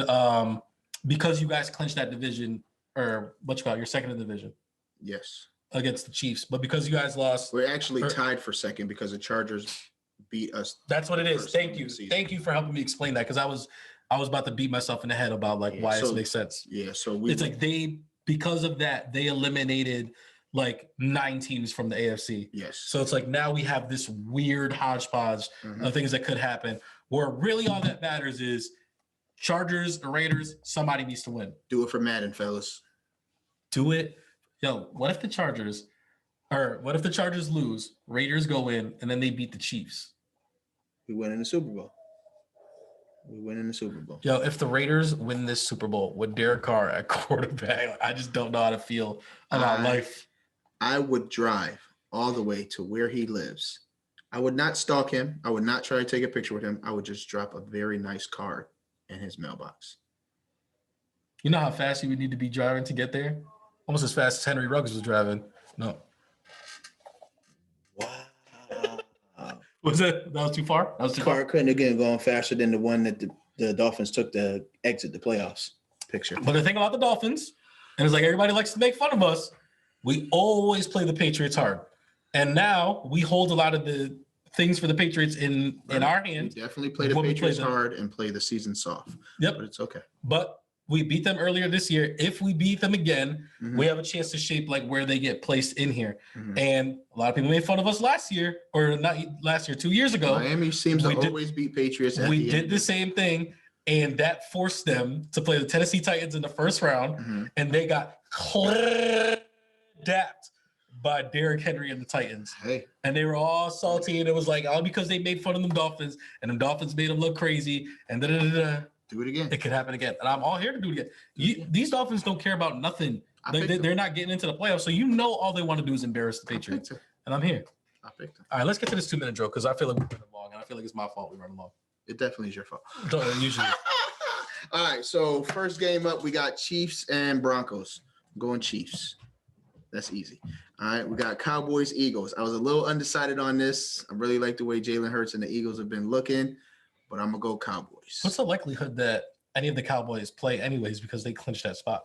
because you guys clinched that division, or what you call it, your second division. Yes. Against the Chiefs, but because you guys lost, we're actually tied for second because the Chargers beat us. That's what it is. Thank you for helping me explain that, because I was about to beat myself in the head about why it makes sense. Yeah, so it's like because of that they eliminated like 9 teams from the AFC. Yes. So it's like now we have this weird hodgepodge of things that could happen, where really all that matters is Chargers or Raiders. Somebody needs to win. Do it for Madden, fellas. Do it. Yo, what if the Chargers lose, Raiders go in, and then they beat the Chiefs? We win in the Super Bowl. Yo, if the Raiders win this Super Bowl with Derek Carr at quarterback, I just don't know how to feel about life. I would drive all the way to where he lives. I would not stalk him. I would not try to take a picture with him. I would just drop a very nice card in his mailbox. You know how fast you would need to be driving to get there? Almost as fast as Henry Ruggs was driving. No. Wow. Was that was too far? That was too far. Couldn't have gone faster than the one that the Dolphins took to exit the playoffs picture. But the thing about the Dolphins, and it's like everybody likes to make fun of us, we always play the Patriots hard. And now we hold a lot of the things for the Patriots in our hands. We definitely play the Patriots hard and play the season soft. Yep. But it's okay. But we beat them earlier this year. If we beat them again, we have a chance to shape like where they get placed in here. And a lot of people made fun of us last year, or not last year, 2 years ago. Miami seems to always beat Patriots. We did the same thing, and that forced them to play the Tennessee Titans in the first round, and they got dapped by Derrick Henry and the Titans. Hey. And they were all salty, and it was like all because they made fun of them Dolphins, and the Dolphins made them look crazy, and da-da-da-da. Do it again. It could happen again. And I'm all here to do it again. These Dolphins don't care about nothing. They're not getting into the playoffs. So all they want to do is embarrass the Patriots. And I'm here. I picked them. All right, let's get to this 2-minute drill because I feel like we're running long. And I feel like it's my fault we're running long. It definitely is your fault. Usually. All right, so first game up, we got Chiefs and Broncos. I'm going Chiefs. That's easy. All right, we got Cowboys Eagles. I was a little undecided on this. I really like the way Jalen Hurts and the Eagles have been looking. But I'm going to go Cowboys. What's the likelihood that any of the Cowboys play anyways because they clinched that spot?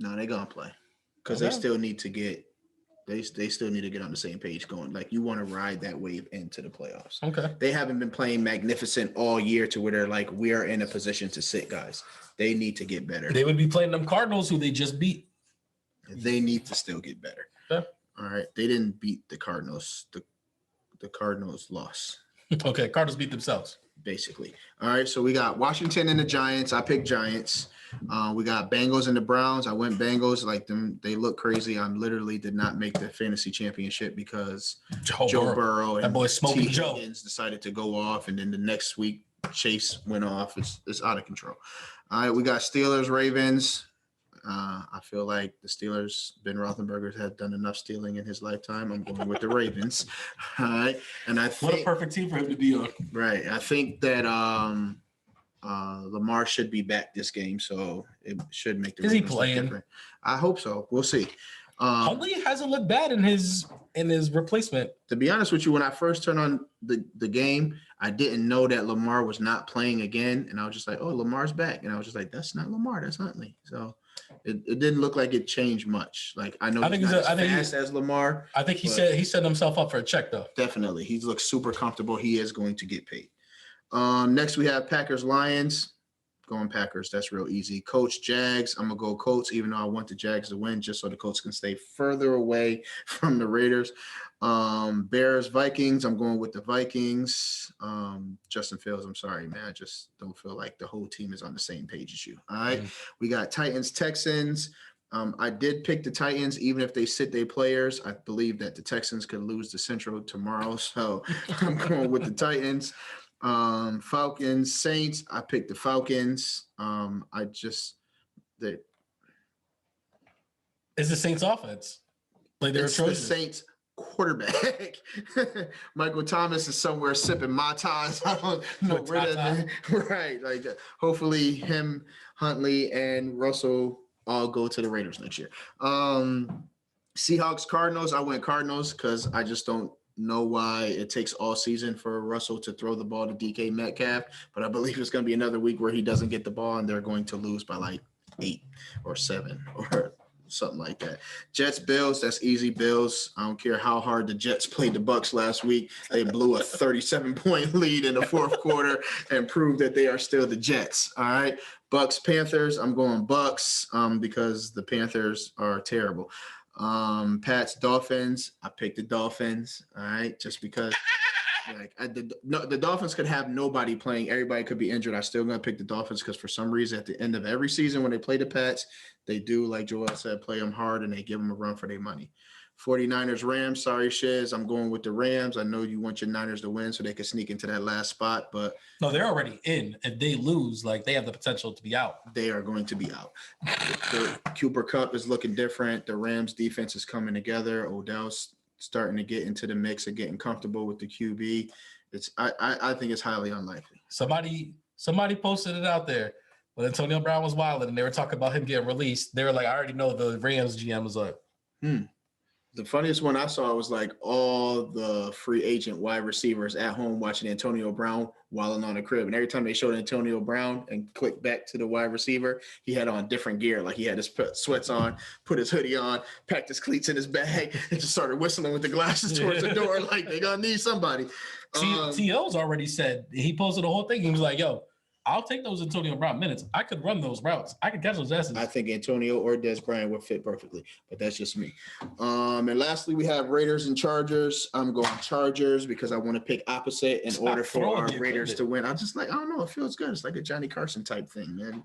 No, they're going to play. Because they still need to get they still need to get on the same page going. Like, you want to ride that wave into the playoffs. Okay. They haven't been playing magnificent all year to where they're like, we are in a position to sit, guys. They need to get better. They would be playing them Cardinals who they just beat. They need to still get better. Okay. All right. They didn't beat the Cardinals. The Cardinals lost. Okay, Cardinals beat themselves. Basically. All right, so we got Washington and the Giants. I picked Giants. We got Bengals and the Browns. I went Bengals. Like them, they look crazy. I literally did not make the fantasy championship because Joe Burrow and that boy Smoking Joe decided to go off, and then the next week Chase went off. It's out of control. All right, we got Steelers, Ravens. I feel like the Steelers, Ben Roethlisberger, have done enough stealing in his lifetime. I'm going with the Ravens. All right. And I think, what a perfect team for him to be on. Right. I think that Lamar should be back this game, so it should make the Ravens. Is he look playing? different. I hope so. We'll see. Huntley hasn't looked bad in his replacement. To be honest with you, when I first turned on the game, I didn't know that Lamar was not playing again, and I was just like, "Oh, Lamar's back," and I was just like, "That's not Lamar, that's Huntley." So it didn't look like it changed much. Like, I know he's not as fast as Lamar. I think he set himself up for a check though. Definitely, he looks super comfortable. He is going to get paid. Next we have Packers Lions. Going Packers. That's real easy. Colts, Jags. I'm going to go Colts, even though I want the Jags to win, just so the Colts can stay further away from the Raiders. Bears, Vikings. I'm going with the Vikings. Justin Fields, I'm sorry, man. I just don't feel like the whole team is on the same page as you. All right. We got Titans, Texans. I did pick the Titans, even if they sit their players. I believe that the Texans could lose the Central tomorrow. So I'm going with the Titans. Falcons, Saints. I picked the Falcons. It's the Saints offense. Like they're atrocious. The Saints quarterback. Michael Thomas is somewhere sipping Mai Tais. I don't know where that. Right. Like, hopefully him, Huntley, and Russell all go to the Raiders next year. Seahawks, Cardinals. I went Cardinals because I just don't know why it takes all season for Russell to throw the ball to DK Metcalf. But I believe it's going to be another week where he doesn't get the ball and they're going to lose by like 8 or 7 or something like that. Jets, Bills. That's easy. Bills. I don't care how hard the Jets played the Bucks last week. They blew a 37-point lead in the fourth quarter and proved that they are still the Jets. All right. Bucks, Panthers. I'm going Bucks because the Panthers are terrible. Pats, Dolphins. I picked the Dolphins. All right, just because like the Dolphins could have nobody playing, everybody could be injured. I still gonna pick the Dolphins because for some reason at the end of every season when they play the Pats, they do, like Joel said, play them hard and they give them a run for their money. 49ers, Rams. Sorry, Shiz. I'm going with the Rams. I know you want your Niners to win so they can sneak into that last spot, but no, they're already in. If they lose, like they have the potential to be out. They are going to be out. The Cooper Kupp is looking different. The Rams defense is coming together. Odell's starting to get into the mix of getting comfortable with the QB. I think it's highly unlikely. Somebody posted it out there when Antonio Brown was wilding and they were talking about him getting released. They were like, I already know the Rams GM was like, The funniest one I saw was like all the free agent wide receivers at home watching Antonio Brown wilding on the crib. And every time they showed Antonio Brown and clicked back to the wide receiver, he had on different gear. Like he had his sweats on, put his hoodie on, packed his cleats in his bag, and just started whistling with the glasses towards the door like they gonna need somebody. T.O.'s already said, he posted the whole thing. He was like, yo, I'll take those Antonio Brown minutes. I could run those routes. I could catch those asses. I think Antonio or Des Bryant would fit perfectly, but that's just me. And lastly, we have Raiders and Chargers. I'm going Chargers because I want to pick opposite in order for our Raiders to win. I'm just like, I don't know. It feels good. It's like a Johnny Carson type thing, man.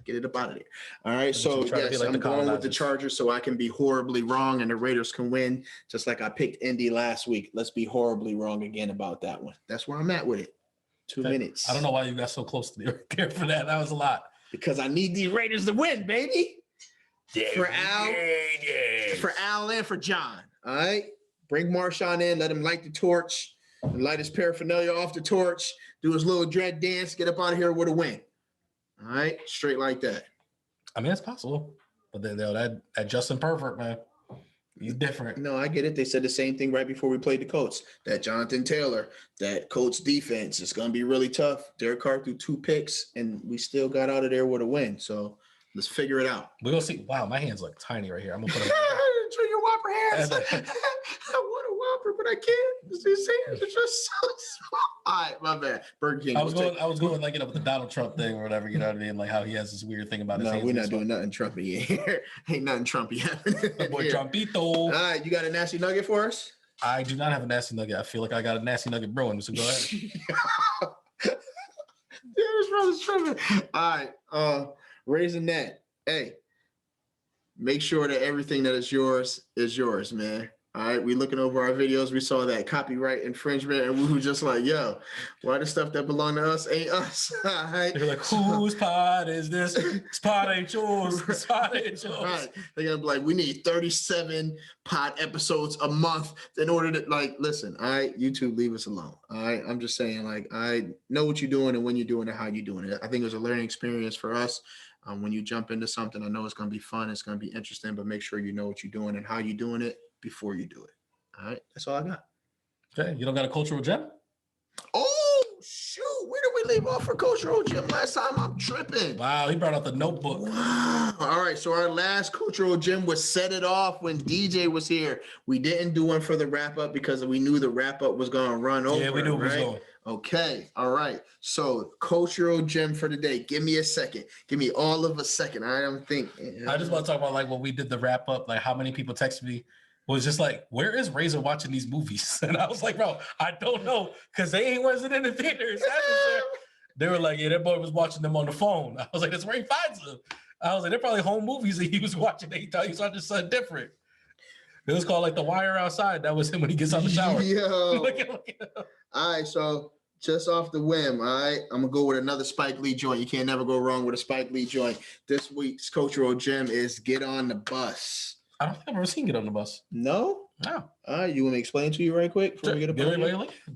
Get it up out of there. All right. So, yes, I'm going with the Chargers so I can be horribly wrong and the Raiders can win, just like I picked Indy last week. Let's be horribly wrong again about that one. That's where I'm at with it. 2 minutes. I don't know why you got so close to me right there for that. That was a lot. Because I need these Raiders to win, baby. For Al and for John. All right. Bring Marshawn in. Let him light the torch. And light his paraphernalia off the torch. Do his little dread dance. Get up out of here with a win. All right. Straight like that. I mean, it's possible. But then that Justin Perfect, man. He's different. No, I get it. They said the same thing right before we played the Colts. That Jonathan Taylor, that Colts defense is going to be really tough. Derek Carr threw 2 picks, and we still got out of there with a win. So let's figure it out. We're going to see. Wow, my hands look tiny right here. I'm going to put them. Your Whopper hands. I want a Whopper, but I can't. His hands are just so small. All right, my bad. Burger King. I was going like, with the Donald Trump thing or whatever, you know what I mean? Like how he has this weird thing about his hands. No, we're not doing nothing Trumpy here. Ain't nothing Trumpy happening. My boy Trumpito. All right, you got a nasty nugget for us? I do not have a nasty nugget. I feel like I got a nasty nugget brewing, so go ahead. This brother's tripping. All right, Raisinet. Hey, make sure that everything that is yours, man. All right, we looking over our videos. We saw that copyright infringement, and we were just like, yo, why the stuff that belong to us ain't us? All right. They're like, whose pod is this? This pod ain't yours. This pod ain't yours. Right. They're going to be like, we need 37 pod episodes a month in order to, like, listen, all right, YouTube, leave us alone. All right, I'm just saying, like, I know what you're doing and when you're doing it, how you're doing it. I think it was a learning experience for us. When you jump into something, I know it's going to be fun. It's going to be interesting, but make sure you know what you're doing and how you're doing it before you do it. All right. That's all I got. Okay. You don't got a cultural gem? Oh, shoot. Where did we leave off for cultural gem last time? I'm tripping. Wow. He brought out the notebook. Wow. All right. So our last cultural gem was Set It Off when DJ was here. We didn't do one for the wrap up because we knew the wrap up was going to run over. Yeah, we knew it was going. Okay. All right. So cultural gem for the day. Give me a second. Give me all of a second. I don't think. I just want to talk about like when we did the wrap up, like how many people texted me was just like, where is Razor watching these movies? And I was like, bro, I don't know because they wasn't in the theaters. They were like, yeah, that boy was watching them on the phone. I was like, that's where he finds them. I was like, they're probably home movies that he was watching. He thought he was watching something different. It was called like The Wire Outside. That was him when he gets out the shower. Yo. Look at all right, so just off the whim, all right, I'm going to go with another Spike Lee joint. You can't never go wrong with a Spike Lee joint. This week's cultural gem is Get on the Bus. I don't think I've ever seen Get on the Bus. No? No. All right, you want me to explain to you right quick before we get up?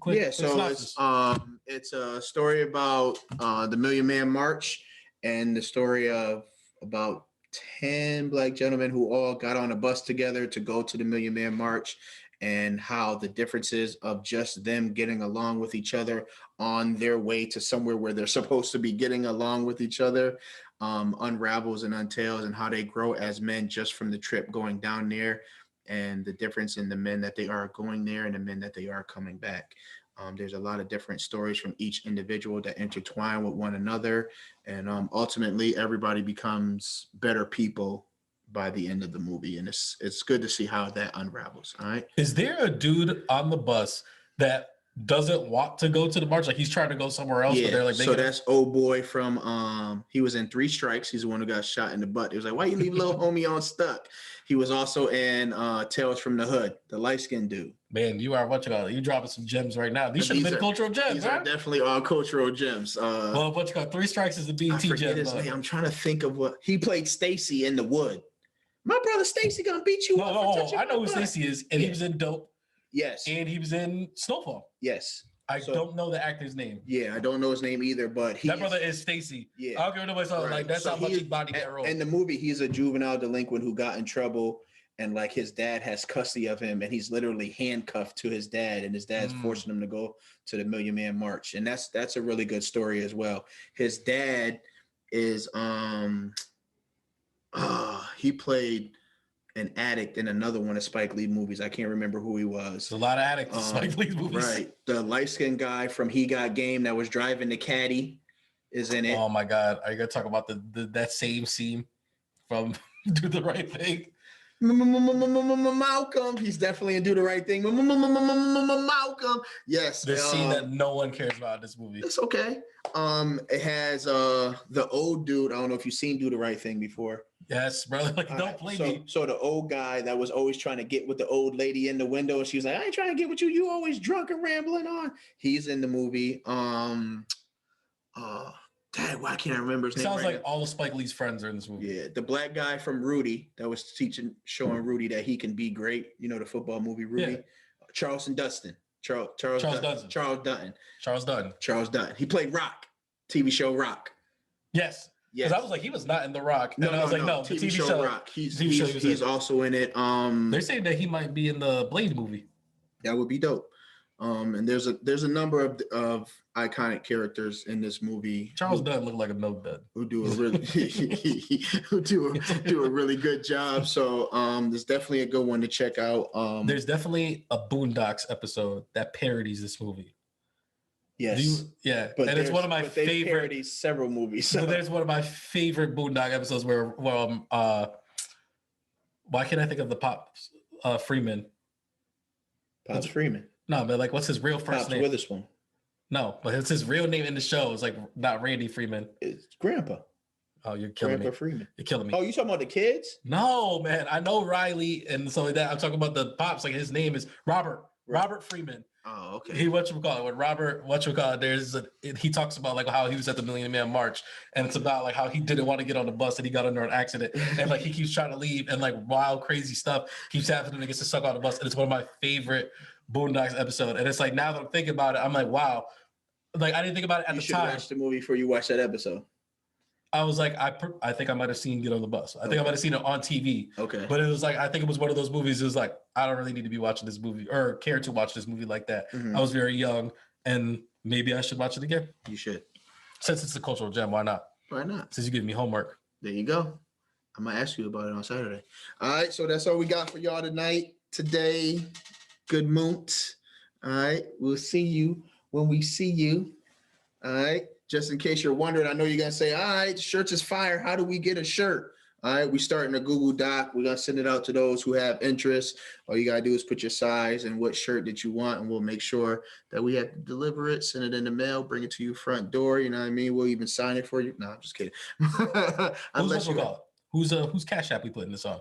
Yeah, so it's a story about the Million Man March and the story of about 10 black gentlemen who all got on a bus together to go to the Million Man March, and how the differences of just them getting along with each other on their way to somewhere where they're supposed to be getting along with each other unravels and untails, and how they grow as men just from the trip going down there, and the difference in the men that they are going there and the men that they are coming back. There's a lot of different stories from each individual that intertwine with one another, and ultimately everybody becomes better people by the end of the movie, and it's good to see how that unravels. All right. Is there a dude on the bus that doesn't want to go to the march? Like he's trying to go somewhere else, but they're like, so that's old boy from he was in Three Strikes. He's the one who got shot in the butt. He was like, why you leave little homie on stuck? He was also in Tales from the Hood, the light-skinned dude. Man, you are you dropping some gems right now. These should have been cultural gems. These are definitely all cultural gems. Well, what you got? Three Strikes is a BET gem. I'm trying to think of what he played. Stacy in The Wood. My brother Stacy gonna beat you up. No, I know who Stacy is, and he was in Dope. Yes. And he was in Snowfall. Yes. I don't know the actor's name. Yeah, I don't know his name either, but that brother is Stacy. Yeah. I don't care what nobody says. Like that's how much he bodied that role. In the movie, he's a juvenile delinquent who got in trouble, and like his dad has custody of him, and he's literally handcuffed to his dad, and his dad's forcing him to go to the Million Man March, and that's a really good story as well. His dad is he played an addict in another one of Spike Lee movies. I can't remember who he was. There's a lot of addicts in Spike Lee movies. Right. The light-skinned guy from He Got Game that was driving the caddy is in it. Oh my God. Are you gonna talk about that same scene from Do the Right Thing? Malcolm. He's definitely in Do the Right Thing. Malcolm. Yes. The scene that no one cares about in this movie. It's okay. It has the old dude. I don't know if you've seen Do the Right Thing before. Yes, brother. Like, don't play me. So the old guy that was always trying to get with the old lady in the window, and she was like, I ain't trying to get with you. You always drunk and rambling on. He's in the movie. Dad, why can't I remember his name? Sounds like all of Spike Lee's friends are in this movie. Yeah, the black guy from Rudy that was showing Rudy that he can be great. You know, the football movie Rudy. Yeah. Charleston Dustin. Charles Dutton. He played Rock, TV show Rock. Yes. Because I was like, he was not in The Rock. And I was like, no, the TV show Rock. He's also in it. They're saying that he might be in the Blade movie. That would be dope. And there's a number of iconic characters in this movie. Charles Dunn looked like a milk dud. Who do a really do a really good job. So there's definitely a good one to check out. There's definitely a Boondocks episode that parodies this movie. Yes. But it's one of my favorite. Parodies several movies. So. There's one of my favorite Boondock episodes where why can't I think of the Pops Freeman? Pops Freeman. No, but like, what's his real first name? Pops Witherspoon. No, but it's his real name in the show. It's like not Randy Freeman. It's Grandpa. Oh, you're killing Grandpa me. Freeman. You're killing me. Oh, you talking about the kids? No, man. I know Riley and so like that. I'm talking about the Pops. Like his name is Robert. Right. Robert Freeman. Oh, okay. He when Robert he talks about like how he was at the Million Man March, and it's about like how he didn't want to get on the bus and he got under an accident, and like he keeps trying to leave, and like wild crazy stuff keeps happening and gets to suck on the bus, and it's one of my favorite Boondocks episode. And it's like now that I'm thinking about it, I'm like, wow, like I didn't think about it at the time. You should watch the movie before you watch that episode. I was like, I think I might have seen Get on the Bus. I think I might have seen it on TV. Okay. But it was like, I think it was one of those movies. It was like, I don't really need to be watching this movie or care to watch this movie like that. Mm-hmm. I was very young, and maybe I should watch it again. You should. Since it's a cultural gem, why not? Why not? Since you give me homework. There you go. I might ask you about it on Saturday. All right, so that's all we got for y'all today. Good moot. All right, we'll see you when we see you. All right. Just in case you're wondering, I know you're going to say, all right, shirts is fire. How do we get a shirt? All right, we start in a Google Doc. We're going to send it out to those who have interest. All you got to do is put your size and what shirt that you want, and we'll make sure that we have to deliver it, send it in the mail, bring it to your front door. You know what I mean? We'll even sign it for you. No, I'm just kidding. Who's Cash App we putting this on?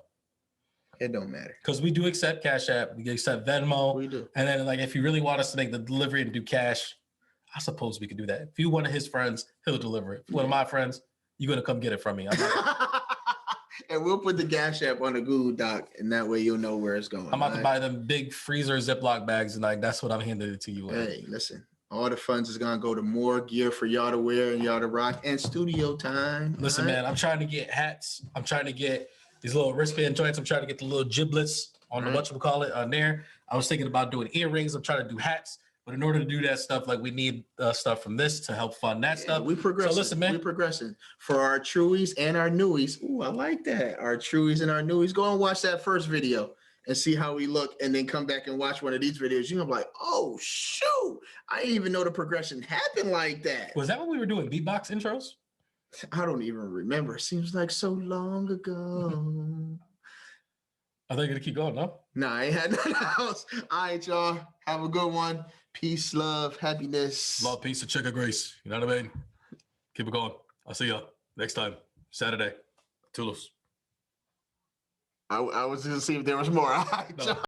It don't matter. Because we do accept Cash App. We accept Venmo. We do. And then, like, if you really want us to make the delivery and do cash, I suppose we could do that. If you one of his friends, he'll deliver it. If one of my friends, you're going to come get it from me. And we'll put the Cash App on the Google Doc, and that way you'll know where it's going. I'm about to buy them big freezer Ziploc bags, and like that's what I'm handing it to you. Hey, listen, All the funds is gonna go to more gear for y'all to wear and y'all to rock and studio time. Listen, right? man, I'm trying to get hats. I'm trying to get these little wristband joints. I'm trying to get the little giblets on the whatchamacallit on there. I was thinking about doing earrings. I'm trying to do hats. But in order to do that stuff, like we need stuff from this to help fund that stuff. We progressing. So listen, man. We progressing for our truies and our newies. Ooh, I like that. Our truies and our newies. Go and watch that first video and see how we look, and then come back and watch one of these videos. You're gonna be like, oh shoot, I didn't even know the progression happened like that. Was that when we were doing beatbox intros? I don't even remember. It seems like so long ago. Are they gonna keep going? No. Nah, I ain't had nothing else. All right, y'all. Have a good one. Peace, love, happiness. Love, peace, and chicken grease. You know what I mean? Keep it going. I'll see y'all next time, Saturday. Toodles. I was gonna see if there was more. All right, No. y'all.